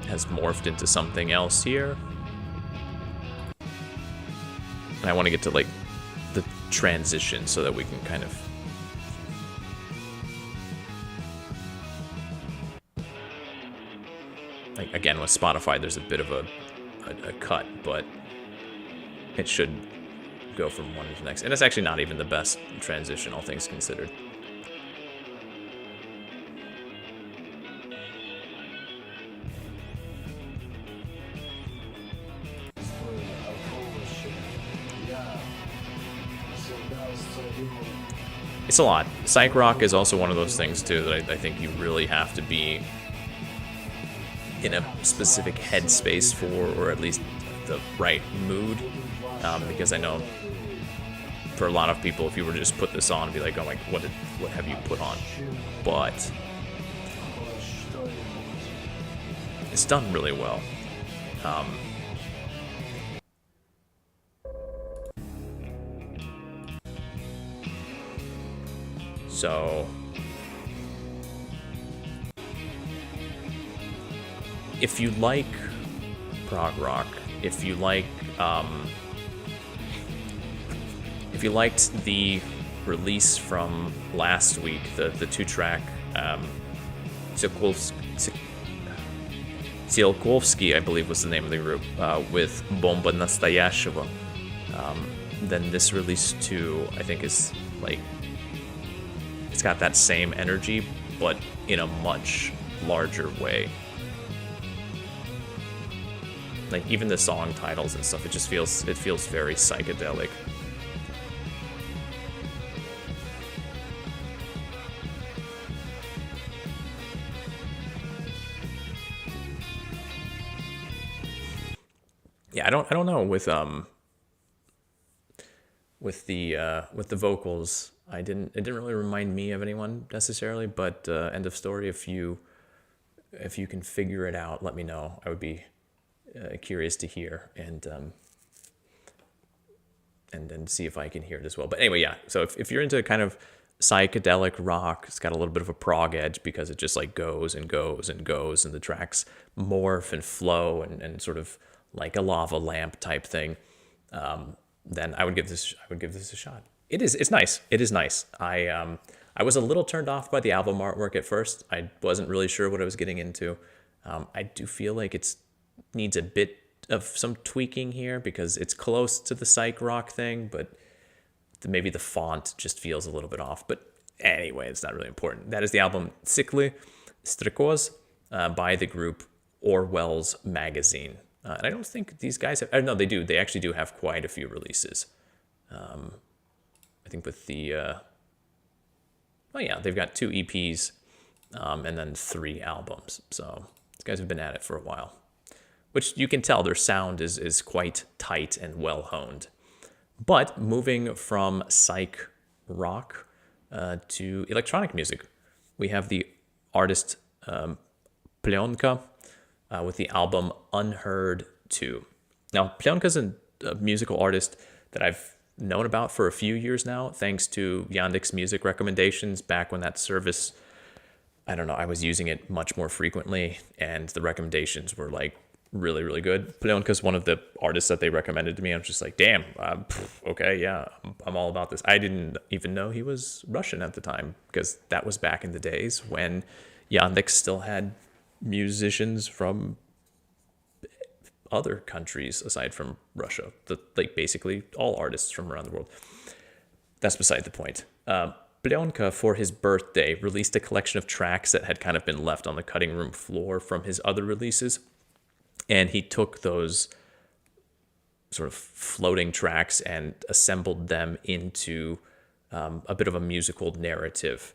Has morphed into something else here. And I want to get to like the transition so that we can kind of like, again, with Spotify there's a bit of a cut, but it should go from one to the next. And it's actually not even the best transition, all things considered. It's a lot. Psych rock is also one of those things too that I think you really have to be in a specific headspace for, or at least the right mood, because I know for a lot of people, if you were to just put this on and be like, oh my, what have you put on? But it's done really well. So if you like prog rock, if you like, if you liked the release from last week, the 2-track TSIKLY, I believe was the name of the group, with Bomba Nastoящего, then this release too, I think, is like, it's got that same energy, but in a much larger way. Like even the song titles and stuff, it feels very psychedelic. Yeah, I don't know with the vocals. It didn't really remind me of anyone necessarily, but end of story. If you can figure it out, let me know. I would be curious to hear and then see if I can hear it as well. But anyway, yeah. So if you're into kind of psychedelic rock, it's got a little bit of a prog edge because it just like goes and goes and goes, and the tracks morph and flow and sort of like a lava lamp type thing. Then I would give this a shot. It's nice. It is nice. I was a little turned off by the album artwork at first. I wasn't really sure what I was getting into. I do feel like it needs a bit of some tweaking here because it's close to the psych rock thing, but maybe the font just feels a little bit off. But anyway, it's not really important. That is the album TSIKLY, STREKOZ, by the group Orwell's Magazine. And I don't think these guys have... no, they do. They actually do have quite a few releases. I think with the... oh, yeah, they've got 2 EPs and then 3 albums. So these guys have been at it for a while. Which you can tell their sound is quite tight and well-honed. But moving from psych rock to electronic music, we have the artist plenka, with the album Unheard 2. Now, plenka's a musical artist that I've known about for a few years now, thanks to Yandex Music recommendations back when that service, I don't know, I was using it much more frequently, and the recommendations were like really, really good. Plenka's one of the artists that they recommended to me. I'm just like, damn, okay, yeah, I'm all about this. I didn't even know he was Russian at the time, because that was back in the days when Yandex still had musicians from other countries aside from Russia, like basically all artists from around the world. That's beside the point. Plenka, for his birthday, released a collection of tracks that had kind of been left on the cutting room floor from his other releases, and he took those sort of floating tracks and assembled them into a bit of a musical narrative.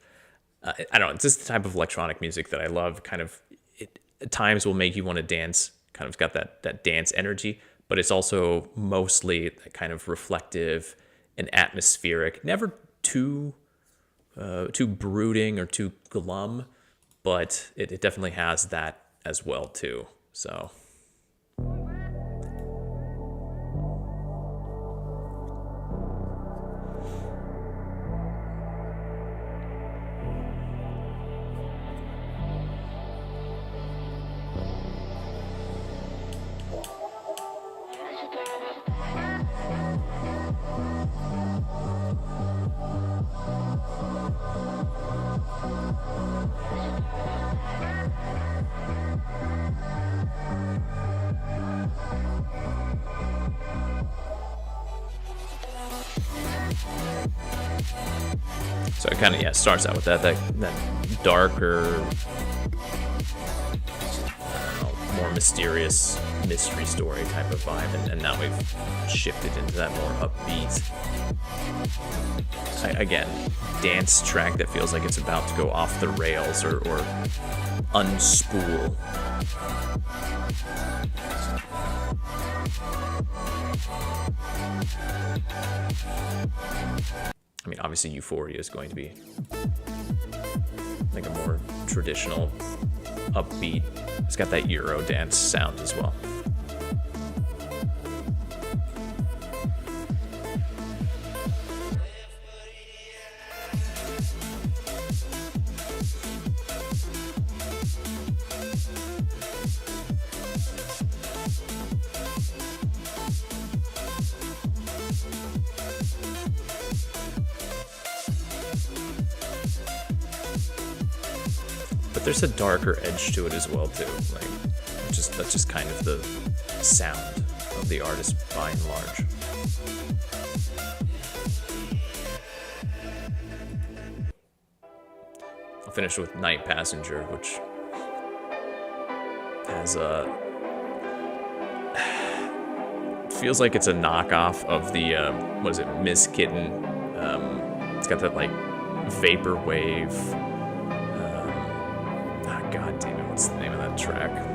I don't know, it's just the type of electronic music that I love. Kind of, it at times will make you want to dance. Kind of got that dance energy, but it's also mostly kind of reflective and atmospheric. Never too brooding or too glum, but it definitely has that as well too. So. So it kind of, starts out with that darker, more mysterious mystery story type of vibe, and now we've shifted into that more upbeat, again, dance track that feels like it's about to go off the rails or unspool. I mean, obviously Euphoria is going to be like a more traditional, upbeat. It's got that Euro dance sound as well. but there's a darker edge to it as well too. Like, that's just kind of the sound of the artist by and large. I'll finish with Night Passenger, which has a feels like it's a knockoff of the what is it, Miss Kitten. It's got that like vaporwave. God damn it, what's the name of that track?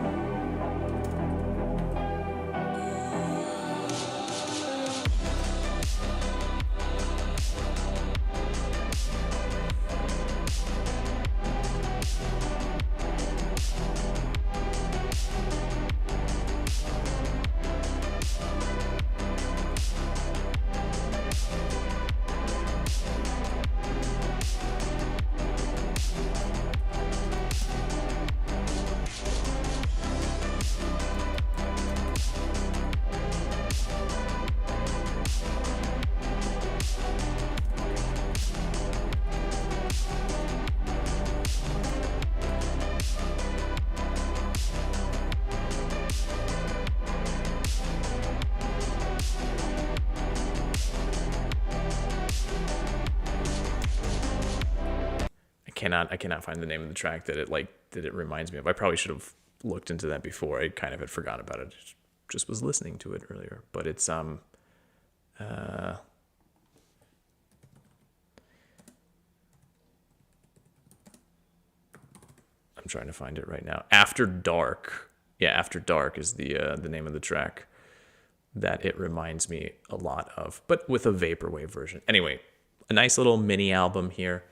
I cannot find the name of the track that it reminds me of. I probably should have looked into that before. I kind of had forgot about it. Just was listening to it earlier. But it's I'm trying to find it right now. After Dark. Yeah, After Dark is the name of the track that it reminds me a lot of, but with a vaporwave version. Anyway, a nice little mini album here.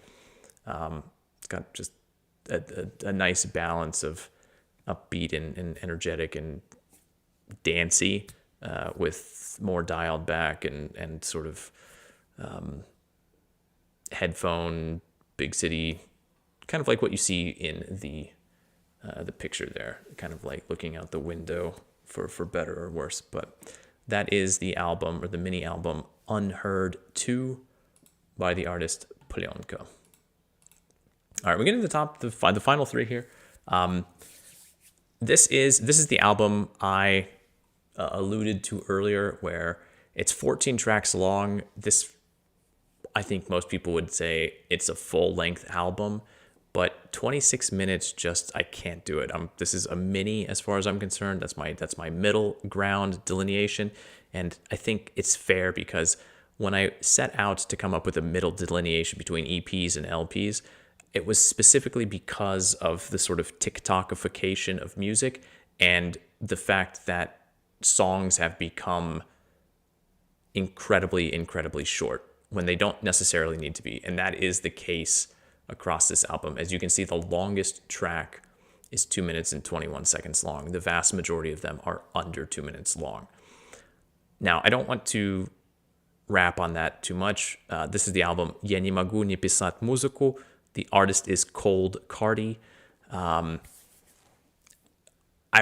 It's got just a nice balance of upbeat and energetic and dancey, with more dialed back and sort of headphone, big city, kind of like what you see in the picture there, kind of like looking out the window for better or worse. But that is the album, or the mini album, Unheard 2 by the artist Plenka. All right, we're getting to the final three here. This is the album I alluded to earlier, where it's 14 tracks long. This, I think most people would say it's a full-length album, but 26 minutes, just, I can't do it. This is a mini as far as I'm concerned. That's my middle ground delineation, and I think it's fair because when I set out to come up with a middle delineation between EPs and LPs, it was specifically because of the sort of TikTokification of music and the fact that songs have become incredibly, incredibly short when they don't necessarily need to be. And that is the case across this album. As you can see, the longest track is 2 minutes and 21 seconds long. The vast majority of them are under 2 minutes long. Now, I don't want to rap on that too much. This is the album Я не могу не писать музыку. The artist is Cold Carti. I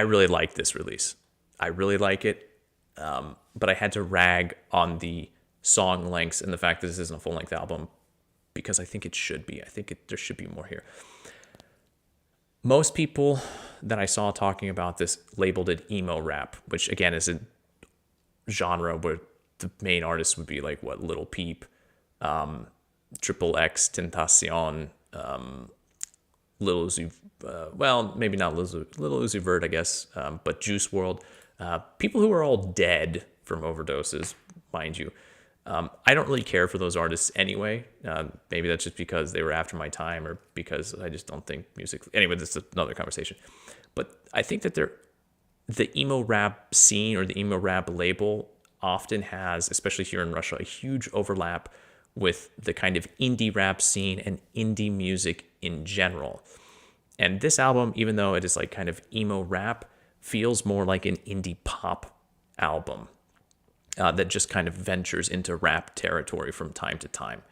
really like this release. I really like it, but I had to rag on the song lengths and the fact that this isn't a full-length album because I think it should be. I think there should be more here. Most people that I saw talking about this labeled it emo rap, which again is a genre where the main artists would be like what, Lil Peep, Triple X Tentacion, Lil Uzi, well, maybe not Lil Uzi Vert, I guess, but Juice WRLD, people who are all dead from overdoses, mind you. I don't really care for those artists anyway. Maybe that's just because they were after my time or because I just don't think music. Anyway, this is another conversation. But I think that the emo rap scene or the emo rap label often has, especially here in Russia, a huge overlap with the kind of indie rap scene and indie music in general. And this album, even though it is like kind of emo rap, feels more like an indie pop album that just kind of ventures into rap territory from time to time,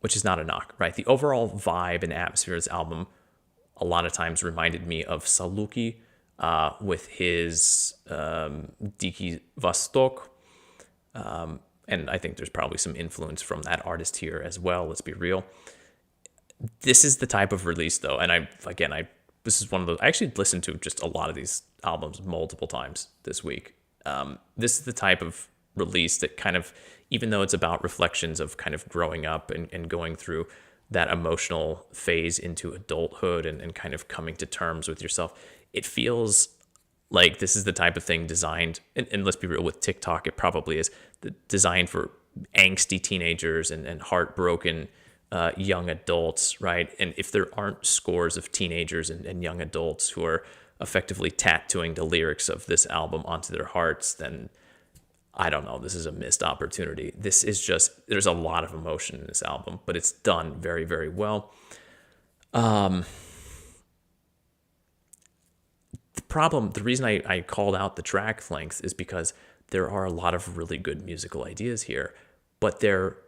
which is not a knock, right? The overall vibe and atmosphere of this album a lot of times reminded me of Saluki with his Diki Vostok. And I think there's probably some influence from that artist here as well, let's be real. This is the type of release though, and this is one of those. I actually listened to just a lot of these albums multiple times this week. This is the type of release that kind of, even though it's about reflections of kind of growing up and going through that emotional phase into adulthood and kind of coming to terms with yourself, it feels like this is the type of thing designed, and let's be real, with TikTok, it probably is designed for angsty teenagers and heartbroken young adults, right? And if there aren't scores of teenagers and young adults who are effectively tattooing the lyrics of this album onto their hearts, then I don't know, this is a missed opportunity. This is just, there's a lot of emotion in this album, but it's done very, very well. The reason I called out the track length is because there are a lot of really good musical ideas here, but they're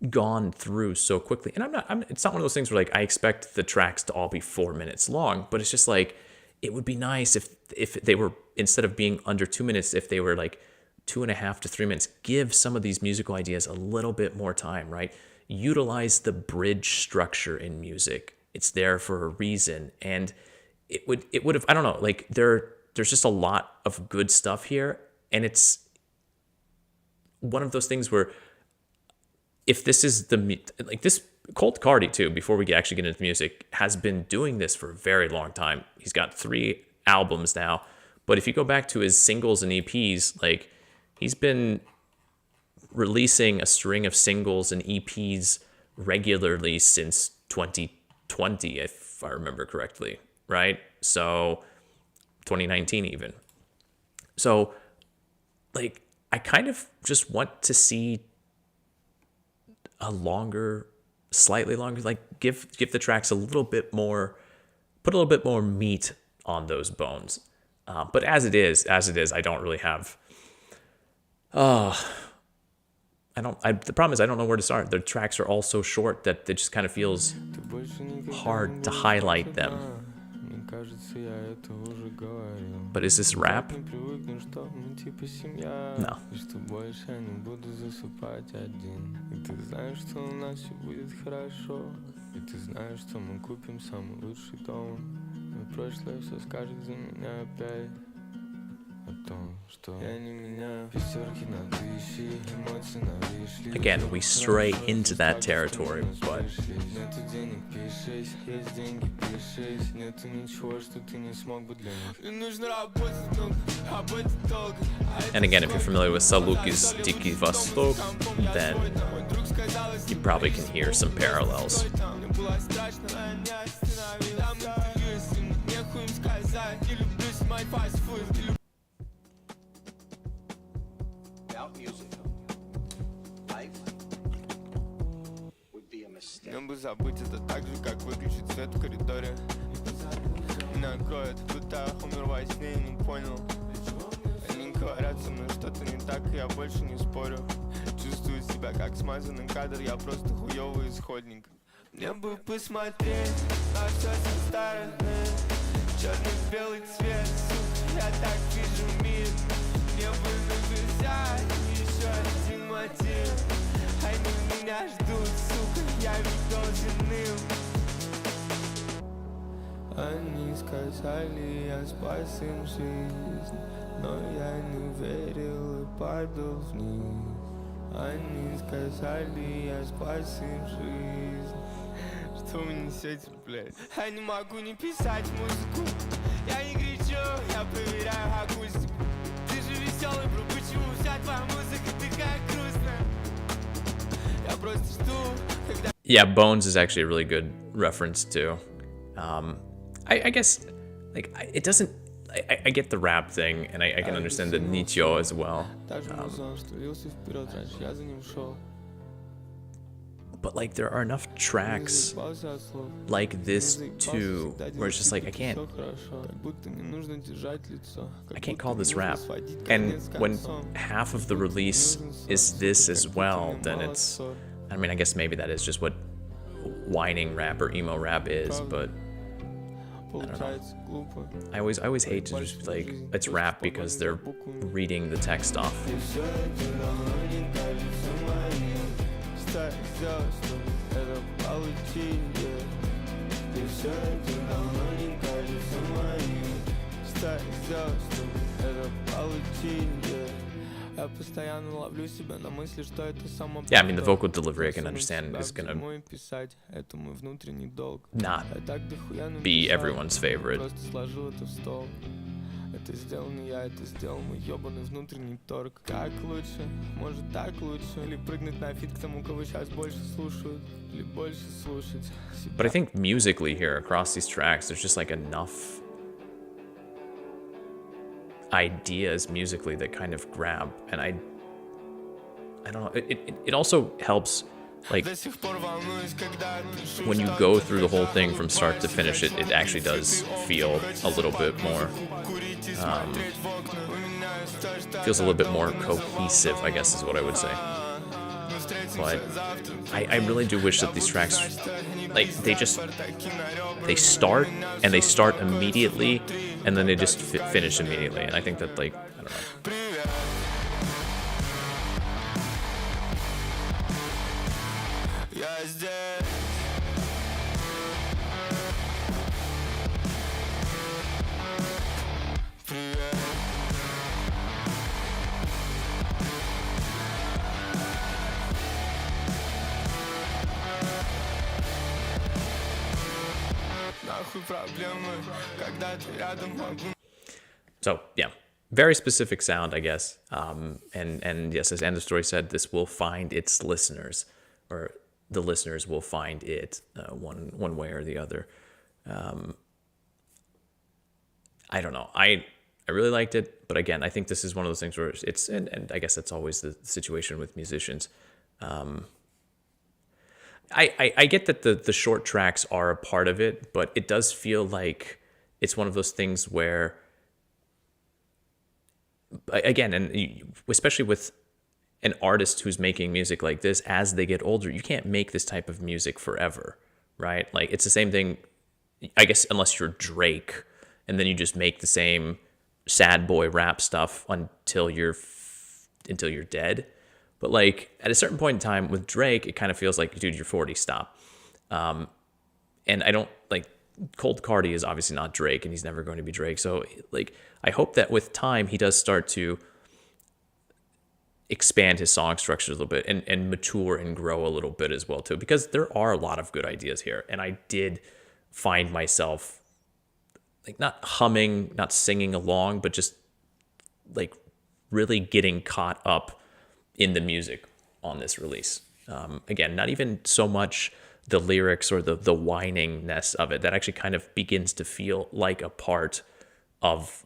gone through so quickly. And it's not one of those things where like I expect the tracks to all be 4 minutes long, but it's just like, it would be nice if they were, instead of being under 2 minutes, if they were like 2.5 to 3 minutes. Give some of these musical ideas a little bit more time, right? Utilize the bridge structure in music. It's there for a reason. And it would have, I don't know, like there's just a lot of good stuff here. And it's one of those things where if this is this Colt Carti too, before we actually get into the music, has been doing this for a very long time. He's got 3 albums now, but if you go back to his singles and EPs, like he's been releasing a string of singles and EPs regularly since 2020, if I remember correctly, right? So 2019 even. So like I kind of just want to see a longer, slightly longer, like give the tracks a little bit more, put a little bit more meat on those bones. But as it is, I don't really have, the problem is I don't know where to start. The tracks are all so short that it just kind of feels hard to highlight them. But is this rap? No. Again, we stray into that territory, but and again, if you're familiar with Saluki's Diki Vostok, then you probably can hear some parallels. Днем бы забыть это так же, как выключить свет в коридоре. Накроет, будто умер во сне и не понял. Они говорят со мной что-то не так, и я больше не спорю. Чувствую себя как смазанный кадр, я просто хуёвый исходник. Мне бы посмотреть на всё со стороны. Черно-белый цвет, сука, я так вижу мир. Мне бы навязать еще один мотив. Они меня ждут, сука, я ведь должен им. Они сказали, я спас им жизнь, но я не верил и падал вниз. Они сказали, я спас им жизнь. Что вы несете, блядь? Я не могу не писать музыку. Я не кричу, я проверяю акустику. Ты же веселый, бро, почему вся твоя музыка такая грустная? Я просто жду, когда... Yeah, Bones is actually a really good reference too. I guess, like, it doesn't... I get the rap thing, and I can understand the Nichio as well. But, like, there are enough tracks like this, too, where it's just like, I can't call this rap. And when half of the release is this as well, then it's... I mean, I guess maybe that is just what whining rap or emo rap is, but... I don't know. I always hate to just be like, it's rap because they're reading the text off. получить, ты все это давно не кажется моим. Что я сделал, чтобы это получить, Я постоянно ловлю себя на мысли, что это само. Yeah, I mean, the vocal delivery I can understand is gonna писать, это мой внутренний долг. not Я так дохуя be написал, everyone's favorite. Просто сложил это в стол. Это сделал не я, это сделал мой ёбаный внутренний торг. Как лучше? Может так лучше? Или прыгнуть на фит к тому, кого сейчас больше слушают? Или больше слушать себя? But I think musically here, across these tracks, there's just like enough ideas musically that kind of grab, and I don't know, it also helps, like, До сих пор волнуюсь, когда пишу, when you что go ты through the whole хотя thing бы from start to бывает, finish, it actually does feel a little bit more, курить и смотреть в окна. У меня есть то, что feels a little bit more давно cohesive, I guess is what I would say. мы встретимся But завтра. I really do wish that these tracks, like, they start and they start immediately, and then they just finish immediately, and I think that, like, I don't know. Я здесь. Привет. Нахуй проблемы, когда ты рядом могу. So yeah, very specific sound, I guess. And yes, as End of Story said, this will find its listeners, or the listeners will find it one way or the other. I don't know. I really liked it, but again, I think this is one of those things where it's and I guess that's always the situation with musicians. I get that the short tracks are a part of it, but it does feel like it's one of those things where, again, and especially with an artist who's making music like this, as they get older, you can't make this type of music forever, right? Like, it's the same thing, I guess, unless you're Drake, and then you just make the same sad boy rap stuff until you're dead. But like, at a certain point in time with Drake, it kind of feels like, dude, you're 40, stop. And I don't, like, Cold Carti is obviously not Drake, and he's never going to be Drake. So, like, I hope that with time he does start to expand his song structure a little bit and mature and grow a little bit as well too, because there are a lot of good ideas here. And I did find myself, like, not humming, not singing along, but just, like, really getting caught up in the music on this release. Again, not even so much the lyrics or the whiningness of it. That actually kind of begins to feel like a part of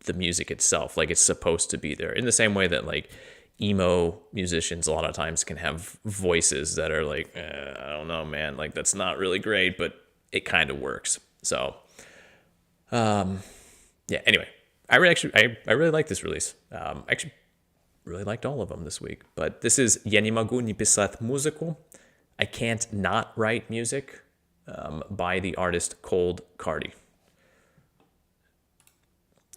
the music itself, like it's supposed to be there, in the same way that, like, emo musicians a lot of times can have voices that are like, I don't know, man, like, that's not really great, but it kind of works. So yeah, anyway, I really like this release. Actually really liked all of them this week. But this is «Я не могу не писать музыку», I Can't Not Write Music, by the artist Cold Carti.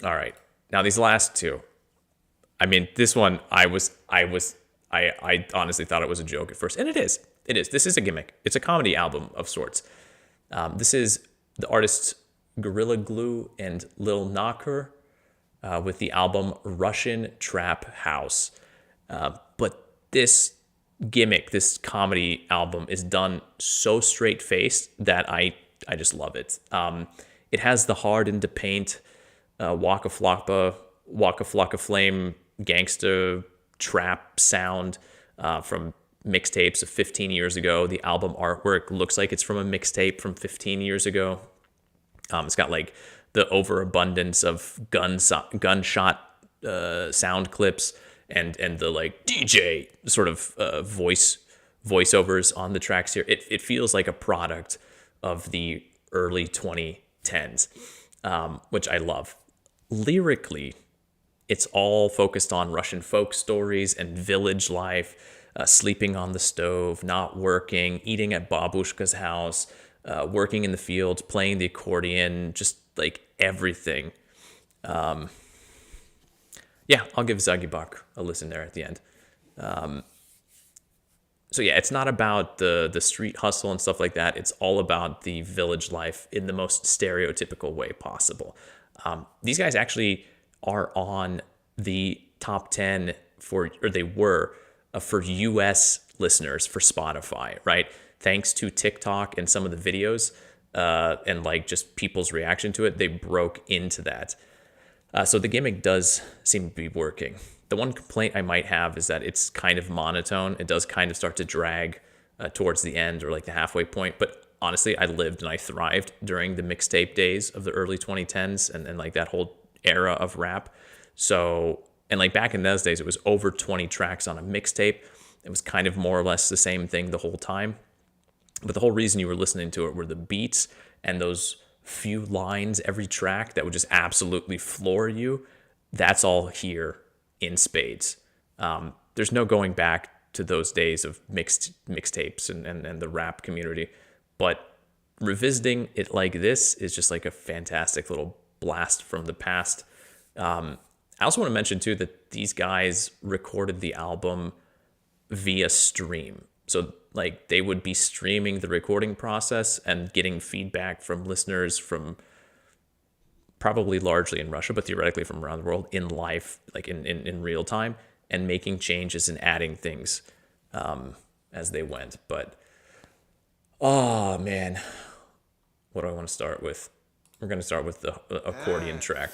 All right, now these last two, I mean, this one, I honestly thought it was a joke at first, and it is. This is a gimmick. It's a comedy album of sorts. This is the artists Gorilla Glue and Lil NAKAR, with the album Russian Trap House. But this gimmick, this comedy album, is done so straight-faced that I just love it. It has the hard into paint, Waka Flocka Flame gangsta trap sound from mixtapes of 15 years ago. The album artwork looks like it's from a mixtape from 15 years ago. It's got, like, the overabundance of gunshot sound clips and the, like, DJ sort of voiceovers on the tracks here. It feels like a product of the early 2010s, which I love. Lyrically, it's all focused on Russian folk stories and village life, sleeping on the stove, not working, eating at babushka's house, working in the fields, playing the accordion, just, like, everything. Yeah, I'll give Zagi Bok a listen there at the end. so yeah, it's not about the street hustle and stuff like that. It's all about the village life in the most stereotypical way possible. These guys actually are on the top 10 or they were for US listeners for Spotify, right? Thanks to TikTok and some of the videos and like just people's reaction to it, they broke into that. So the gimmick does seem to be working. The one complaint I might have is that it's kind of monotone. It does kind of start to drag towards the end or like the halfway point. But honestly, I lived and I thrived during the mixtape days of the early 2010s and like that whole era of rap. So, and like back in those days, it was over 20 tracks on a mixtape. It was kind of more or less the same thing the whole time. But the whole reason you were listening to it were the beats and those few lines every track that would just absolutely floor you. That's all here in spades. There's no going back to those days of mixtapes and the rap community. But revisiting it like this is just like a fantastic little blast from the past. I also want to mention too that these guys recorded the album via stream. So like they would be streaming the recording process and getting feedback from listeners from probably largely in Russia, but theoretically from around the world in live, like in real time, and making changes and adding things as they went. But, oh man, what do I want to start with? We're going to start with the accordion track.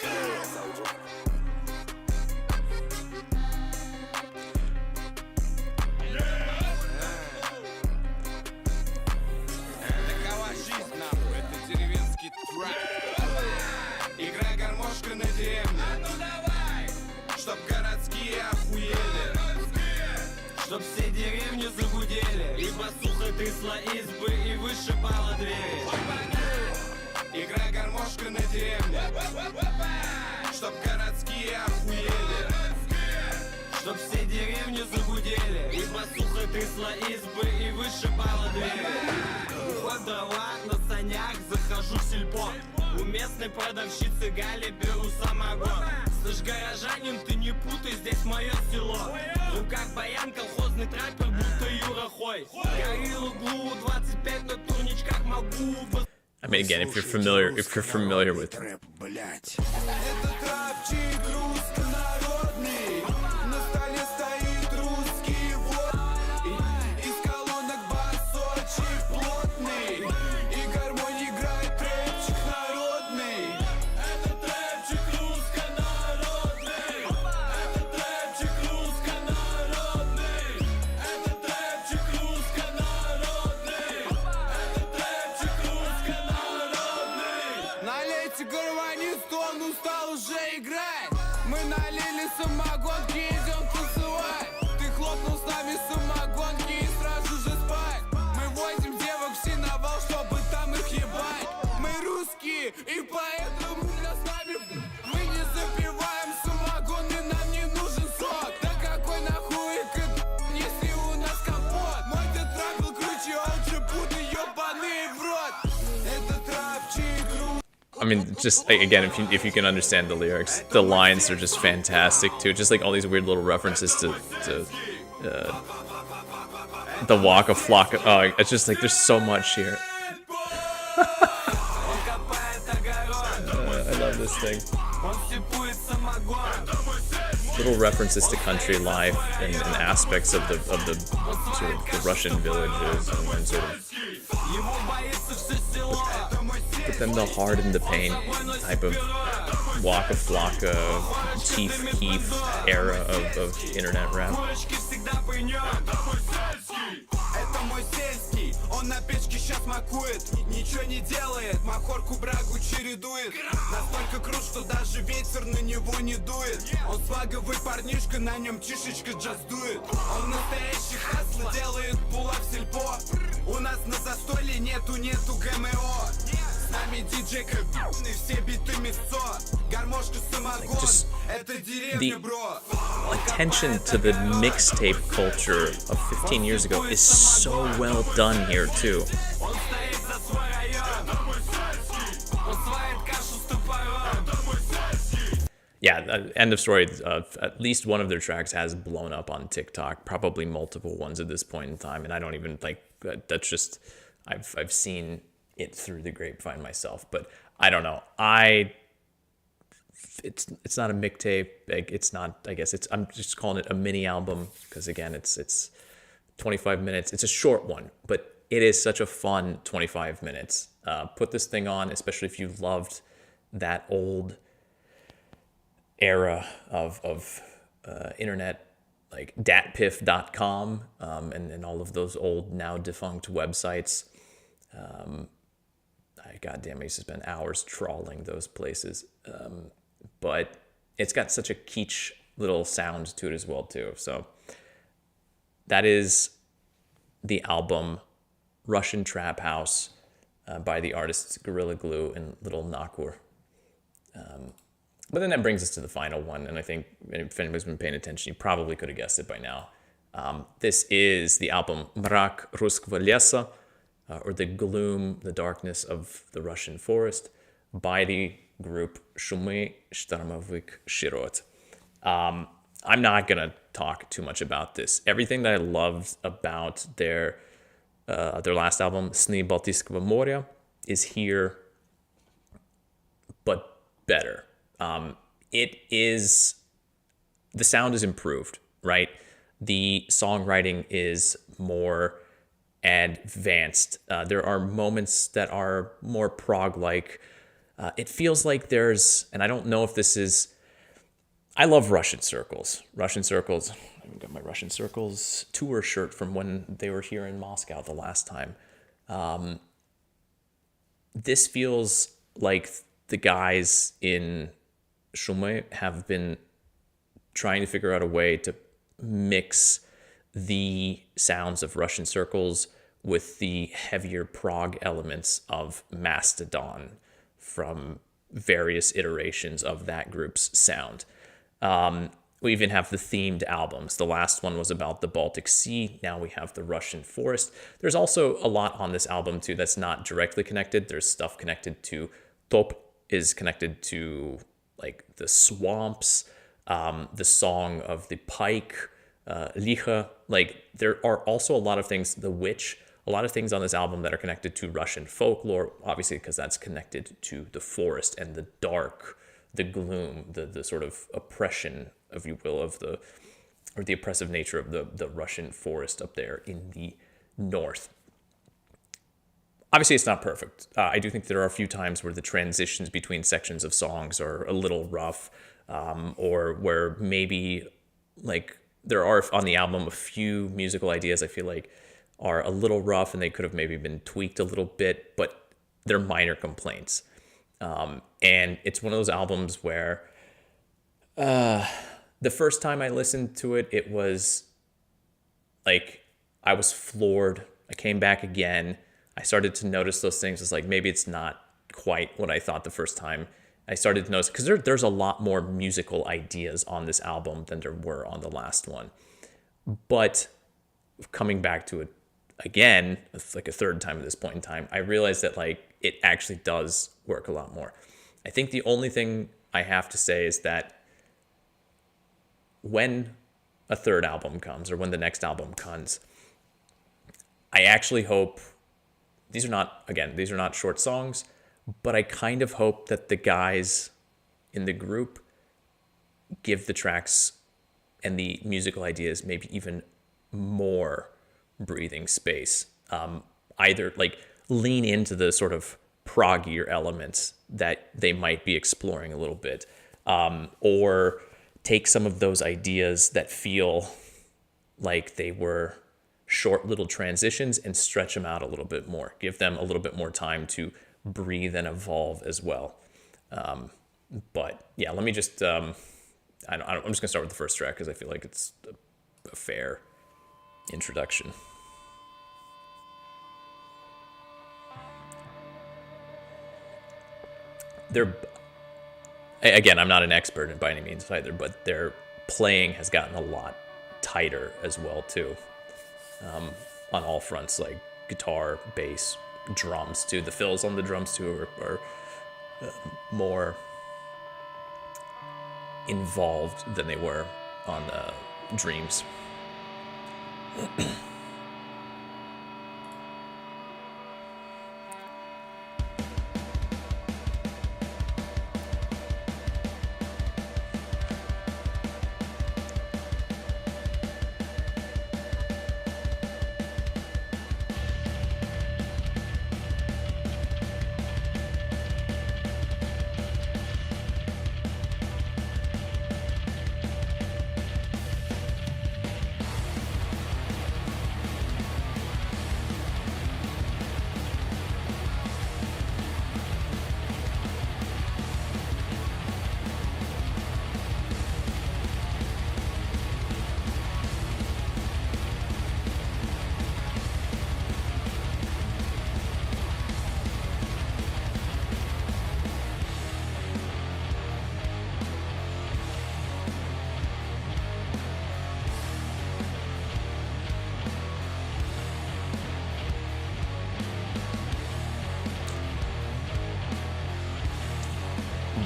Чтоб все деревни загудели, и басуха трясла избы, и вышибала двери. Игра гармошка на деревне, чтоб городские охуели. Чтоб все деревни загудели, и басуха трясла избы, и вышибала двери. Уход дрова на санях, захожу в сельпо. У местной продавщицы Гали беру самогон. Слышь, горожанин, ты не путай, здесь мое село. В руках баян, колхозный трактор, будто Юра Хой. Гориллу Глу, 25 на турничках могу. I mean, again, if you're familiar with самогонки, идем танцевать. Ты хлопнул с нами самогонки и сразу же спать. Мы возим девок в сеновал, чтобы там их ебать. Мы русские, и поэтому для с нами мы не запиваем самогон, и нам не нужен сок. Да какой нахуй если у нас компот? Мой тетрак был круче, он же путы ебаный в рот. Это трапчик. I mean, just again, if you can understand the lyrics, the lines are just fantastic too. Just like all these weird little references to the walk of flock. Oh, it's just like there's so much here. I love this thing. Little references to country life and aspects of the sort of the Russian villages and sort of. But then the hard and the pain type of Waka Flocka, Chief Keef era of internet rap. Он на печке сейчас макует, ничего не делает, махорку брагу чередует. Настолько крут, что даже ветер на него не дует. Он сваговый парнишка, на нем чишечка джаз дует. Он настоящий хасло, делает пула в сельпо. У нас на застолье нету ГМО. С нами диджей и все биты мясо. Гармошка самогон, это деревня, бро. Attention to the mixtape culture of 15 years ago is so well done here too. yeah, end of story. At least one of their tracks has blown up on TikTok, probably multiple ones at this point in time. And I don't even like, that's just, I've seen it through the grapevine myself, but I don't know. It's not a mixtape. Like, it's not, I guess I'm just calling it a mini album because again, it's 25 minutes. It's a short one, but it is such a fun 25 minutes. Put this thing on, especially if you loved that old era of internet, like datpiff.com, and all of those old, now defunct websites. Goddamn, I used to spend hours trawling those places. But it's got such a kitsch little sound to it as well, too. So that is the album Russian Trap House by the artists Gorilla Glue and Little NAKAR. But then that brings us to the final one, and I think if anybody's been paying attention, you probably could have guessed it by now. This is the album Mrak Ruskого lesa, or the gloom, the darkness of the Russian forest, by the group Шумы Штормовых Широт. I'm not going to talk too much about this. Everything that I loved about their last album, Sny Baltijskого моря, is here, but better. The sound is improved, right? The songwriting is more advanced. There are moments that are more prog-like. It feels like there's, and I don't know if this is, I love Russian Circles. Russian Circles, I've got my Russian Circles tour shirt from when they were here in Moscow the last time. This feels like the guys in Шумы have been trying to figure out a way to mix the sounds of Russian Circles with the heavier prog elements of Mastodon from various iterations of that group's sound. We even have the themed albums. The last one was about the Baltic Sea. Now we have the Russian forest. There's also a lot on this album too that's not directly connected. There's stuff connected to Top is connected to like the swamps, the song of the pike, Licha. Like there are also a lot of things, the witch, a lot of things on this album that are connected to Russian folklore, obviously because that's connected to the forest and the dark, the gloom, the sort of oppression, if you will, of the oppressive nature of the Russian forest up there in the north. Obviously, it's not perfect. I do think there are a few times where the transitions between sections of songs are a little rough, or where maybe like there are on the album a few musical ideas I feel like are a little rough and they could have maybe been tweaked a little bit, but they're minor complaints. And it's one of those albums where the first time I listened to it, it was like I was floored. I came back again. I started to notice those things. It's like maybe it's not quite what I thought the first time. I started to notice because there's a lot more musical ideas on this album than there were on the last one. But coming back to it again, it's like a third time at this point in time, I realized that like it actually does work a lot more. I think the only thing I have to say is that when a third album comes or when the next album comes, I actually hope these are not short songs, but I kind of hope that the guys in the group give the tracks and the musical ideas maybe even more breathing space. Either like lean into the sort of proggier elements that they might be exploring a little bit, or take some of those ideas that feel like they were short little transitions and stretch them out a little bit more. Give them a little bit more time to breathe and evolve as well. But yeah, let me just, I'm just gonna start with the first track because I feel like it's a fair introduction. Again, I'm not an expert by any means either, but their playing has gotten a lot tighter as well too, on all fronts, like guitar, bass, drums too. The fills on the drums too are more involved than they were on Dreams.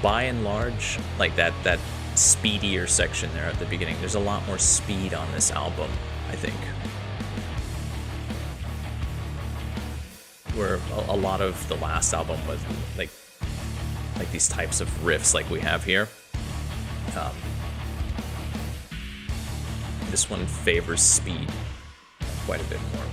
By and large, like that speedier section there at the beginning, there's a lot more speed on this album, I think. Where a lot of the last album was like these types of riffs like we have here. This one favors speed quite a bit more.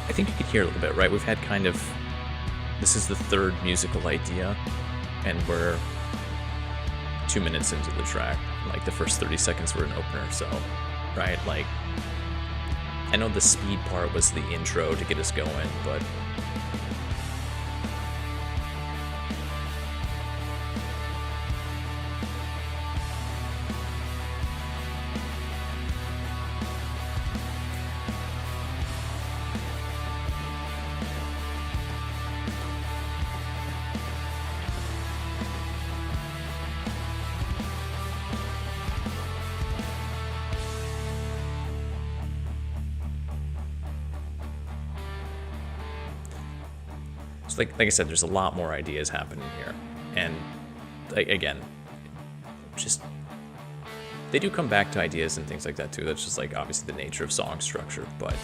I think you could hear a little bit, right? We've had kind of, this is the third musical idea, and we're 2 minutes into the track. Like the first 30 seconds were an opener, so, right? Like, I know the speed part was the intro to get us going, but like I said, there's a lot more ideas happening here, and again, just they do come back to ideas and things like that too. That's just like obviously the nature of song structure, but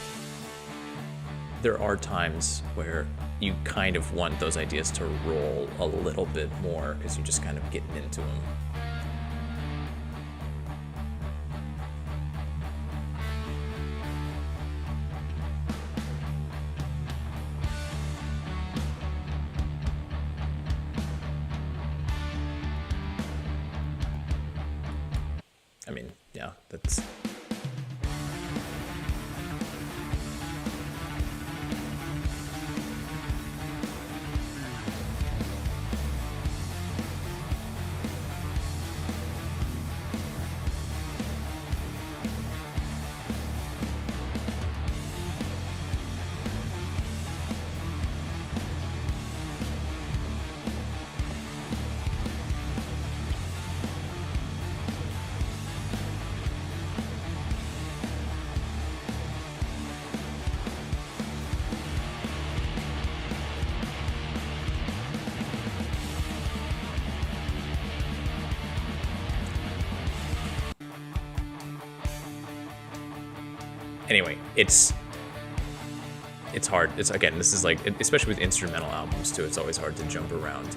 there are times where you kind of want those ideas to roll a little bit more because you're just kind of getting into them. I mean, yeah, that's... Anyway, it's hard. It's, again, this is like, especially with instrumental albums too, it's always hard to jump around.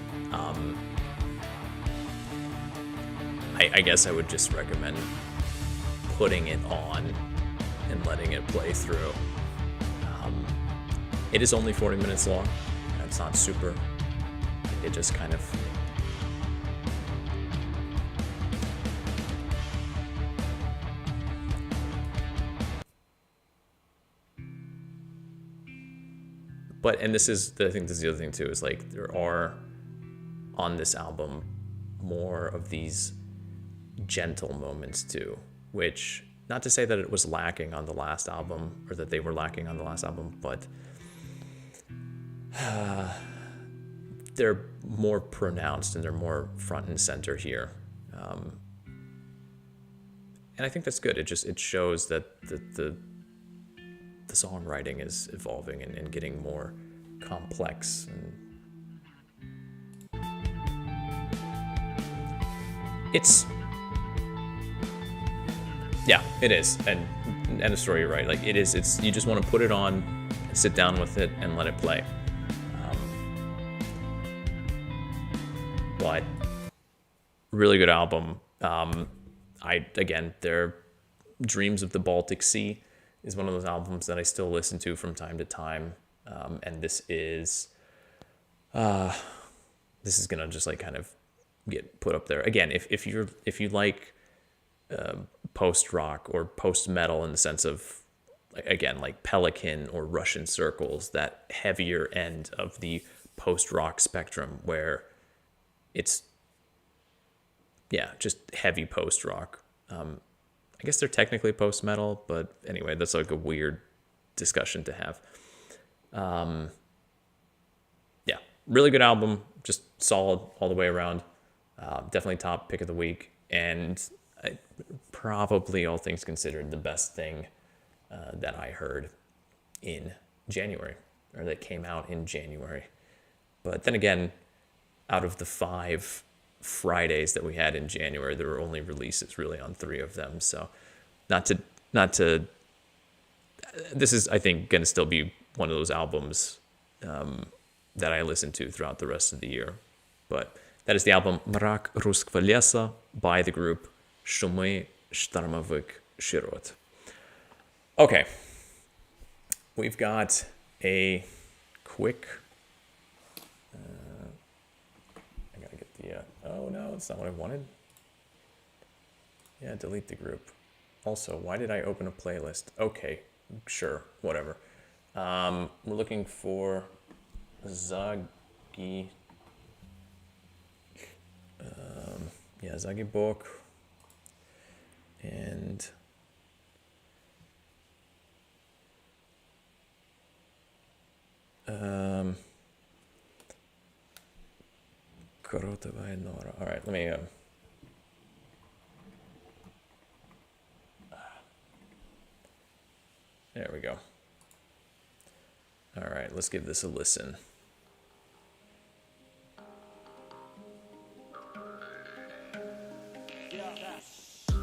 I guess I would just recommend putting it on and letting it play through. It is only 40 minutes long. It's not super. It just kind of... But, and this is the thing, this is the other thing too, is like there are on this album more of these gentle moments too, which, not to say that it was lacking on the last album, or that they were lacking on the last album, but they're more pronounced and they're more front and center here. I think that's good. It shows that the songwriting is evolving and getting more complex. And it is. And end of story, you're right. Like, it is. It's, you just want to put it on, sit down with it, and let it play. But really good album. Their Dreams of the Baltic Sea is one of those albums that I still listen to from time to time. And this is gonna just like kind of get put up there again. If you like post rock or post metal in the sense of, again, like Pelican or Russian Circles, that heavier end of the post rock spectrum where it's just heavy post rock. I guess they're technically post metal, but anyway, that's like a weird discussion to have. Really good album, just solid all the way around. Definitely top pick of the week, and probably, all things considered, the best thing that I heard in January, or that came out in January. But then again, out of the 5 Fridays that we had in January, there were only releases really on 3 of them. So not to this is, I think, going to still be one of those albums that I listen to throughout the rest of the year. But that is the album Mrak Ruskого lesa by the group Шумы Штормовых Широт. Okay, we've got a quick I gotta get the oh no, it's not what I wanted. Yeah, delete the group. Also, why did I open a playlist? Okay, sure, whatever. We're looking for Zaги, Заги Бок, and Korotova and Nora. All right, let me there we go. All right, let's give this a listen.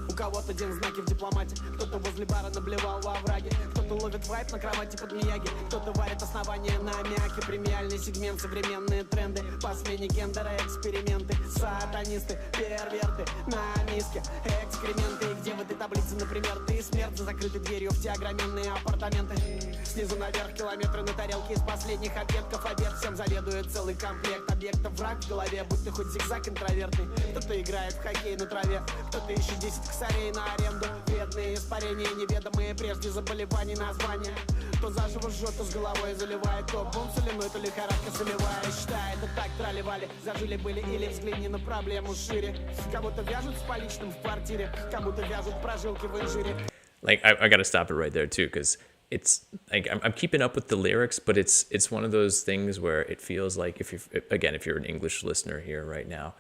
У кого-то день знаки в дипломате, кто-то возле бара наблевал во враге, кто-то ловит вайп на кровати под мияги, кто-то варит основания на аммиаке, премиальный сегмент, современные тренды, по смене гендера эксперименты, сатанисты, перверты, на миске, экскременты, и где в этой таблице, например, ты смерть за закрытой дверью в те огроменные апартаменты, снизу наверх километры на тарелке из последних объедков, обед всем заведует целый комплект объектов, враг в голове, будь ты хоть зигзаг интровертный, кто-то играет в хоккей на траве, кто-то ищет 10 косарей на аренду, вредные испарения, неведомые прежде заболеваний названия, то заживо жжет, то с головой заливает, то бомб соляной, то лихорадка солевая, считает, это так трали-вали, зажили были, или взгляни на проблему шире, кого-то вяжут с поличным в квартире, кому-то вяжут прожилки в инжире. Like, I gotta stop it right there too, because it's like I'm keeping up with the lyrics, but it's one of those things where it feels like if you're an English listener here right now,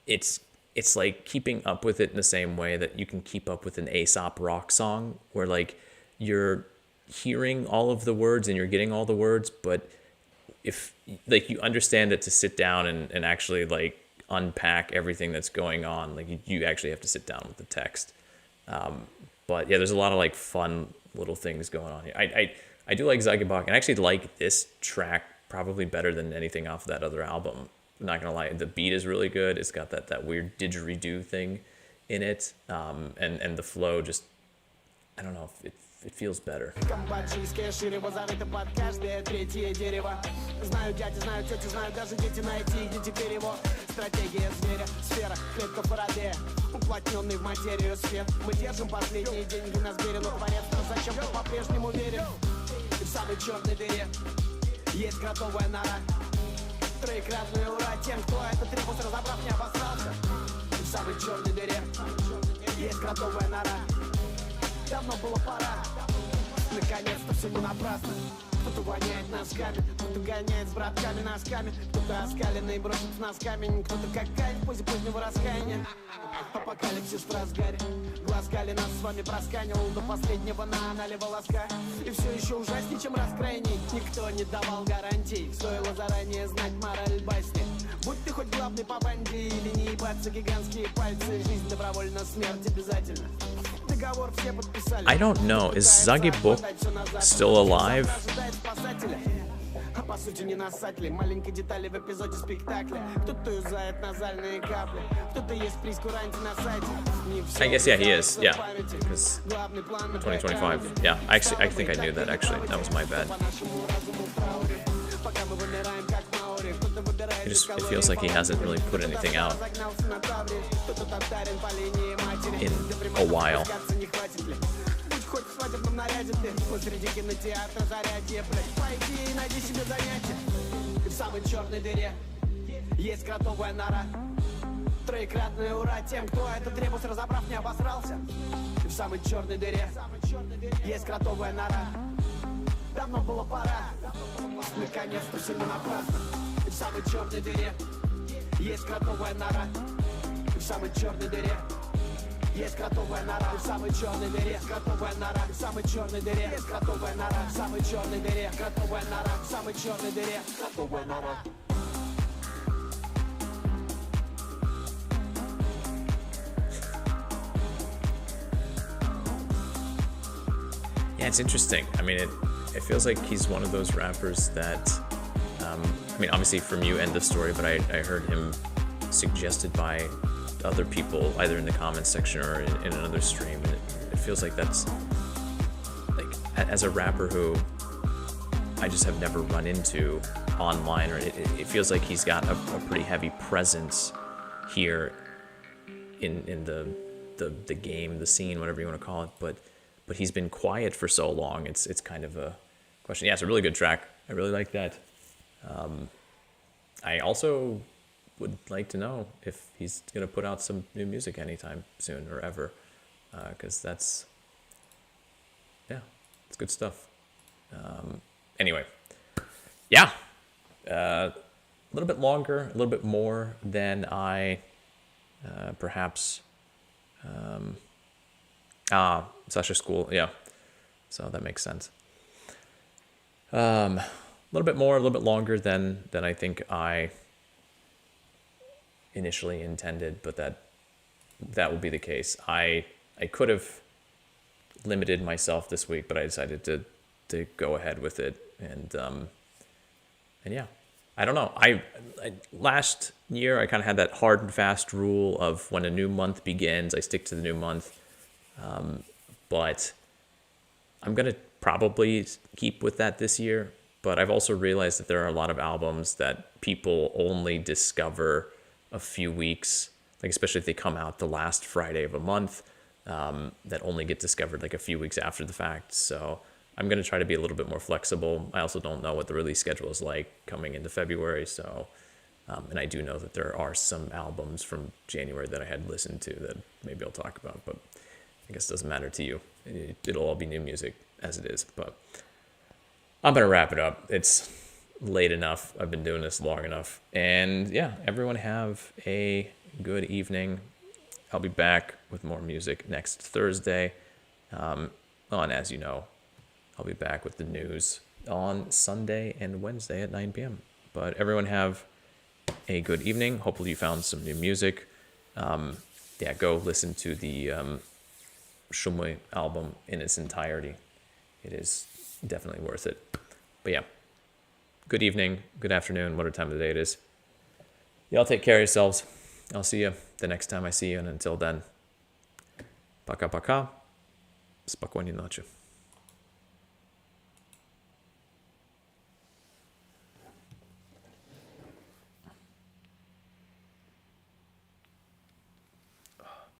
it's like keeping up with it in the same way that you can keep up with an Aesop rock song, where like you're hearing all of the words and you're getting all the words, but if like you understand that to sit down and actually like unpack everything that's going on, like you actually have to sit down with the text. But yeah, there's a lot of like fun little things going on here. I do like Zagi Bok, and I actually like this track probably better than anything off that other album. I'm not gonna lie, the beat is really good. It's got that weird didgeridoo thing in it, and the flow just, I don't know, it feels better. Камбоджийское ширево зарыто под каждое третье дерево. Знаю дяди, знаю тети, знаю даже дети, найти где теперь его. Стратегия зверя, сфера, клетка Фарадея, уплотненный в материю свет. Мы держим последние деньги на сбере, но творец, но зачем-то по-прежнему верим. И в самой черной дыре есть кротовая нора. Троекратный ура тем, кто этот ребус разобрав не обосрался. И в самой черной дыре есть кротовая нора. Давно было пора, наконец-то все не напрасно. Кто-то воняет носками, кто-то гоняет с братками носками, кто-то оскаленный бросит в нас камень, кто-то как кайф в позе позднего раскаяния. Апокалипсис в разгаре, Вначале нас с вами просканил до последнего на анале волоска. И все еще ужаснее, чем раскрайний. Никто не давал гарантий, стоило заранее знать мораль басни. Будь ты хоть главный по банде или не ебаться гигантские пальцы, жизнь добровольно, смерть обязательно. Договор все подписали. I don't know. Is Zaги Бок still alive? А по сути не насатли, маленькие детали в эпизоде спектакля. Кто-то юзает назальные капли, кто-то есть прескуранти на сайте. I guess, yeah, he is. Yeah. Because 2025. Yeah, I think I knew that, actually. That was my bad. It feels like he hasn't really put anything out in a while. Хоть в свадебном наряде ты посреди кинотеатра зарядье, блядь, пойди и найди себе занятие. И в самой черной дыре есть кротовая нора. Троекратное ура тем, кто этот ребус разобрав не обосрался. И в самой черной дыре есть кротовая нора. Давно было пора, наконец-то все не напрасно. И в самой черной дыре есть кротовая нора. И в самой черной дыре есть кротовая нора, в самой черной дыре, кротовая нора, в самой черной дыре, есть кротовая нора, в самой черной дыре, кротовая нора, в самой черной дыре, кротовая нора. Yeah, it's interesting. I mean, it feels like he's one of those rappers that, I mean, obviously from you end the story, but I heard him suggested by other people, either in the comments section or in another stream, and it feels like that's, like, as a rapper who I just have never run into online, or it feels like he's got a pretty heavy presence here in the game, the scene, whatever you want to call it, but he's been quiet for so long. It's kind of a question. Yeah, it's a really good track. I really like that. I also would like to know if he's gonna put out some new music anytime soon or ever, because that's, yeah, it's good stuff. Anyway, yeah, a little bit longer, a little bit more than I perhaps Sasha School, yeah, so that makes sense. A little bit more, a little bit longer than I think I initially intended, but that would be the case. I could have limited myself this week, but I decided to go ahead with it, and yeah, I don't know. I last year I kind of had that hard and fast rule of when a new month begins, I stick to the new month, but I'm gonna probably keep with that this year. But I've also realized that there are a lot of albums that people only discover a few weeks, like especially if they come out the last Friday of a month, that only get discovered like a few weeks after the fact. So I'm going to try to be a little bit more flexible. I also don't know what the release schedule is like coming into February. So, and I do know that there are some albums from January that I had listened to that maybe I'll talk about, but I guess it doesn't matter to you. It'll all be new music as it is, but I'm going to wrap it up. It's late enough. I've been doing this long enough. And yeah, everyone have a good evening. I'll be back with more music next Thursday. And as you know, I'll be back with the news on Sunday and Wednesday at 9 p.m. But everyone have a good evening. Hopefully you found some new music. Yeah, go listen to the Шумы album in its entirety. It is definitely worth it. But yeah, good evening, good afternoon, whatever time of the day it is. Y'all take care of yourselves. I'll see you the next time I see you, and until then, пока-пока, спокойной ночи.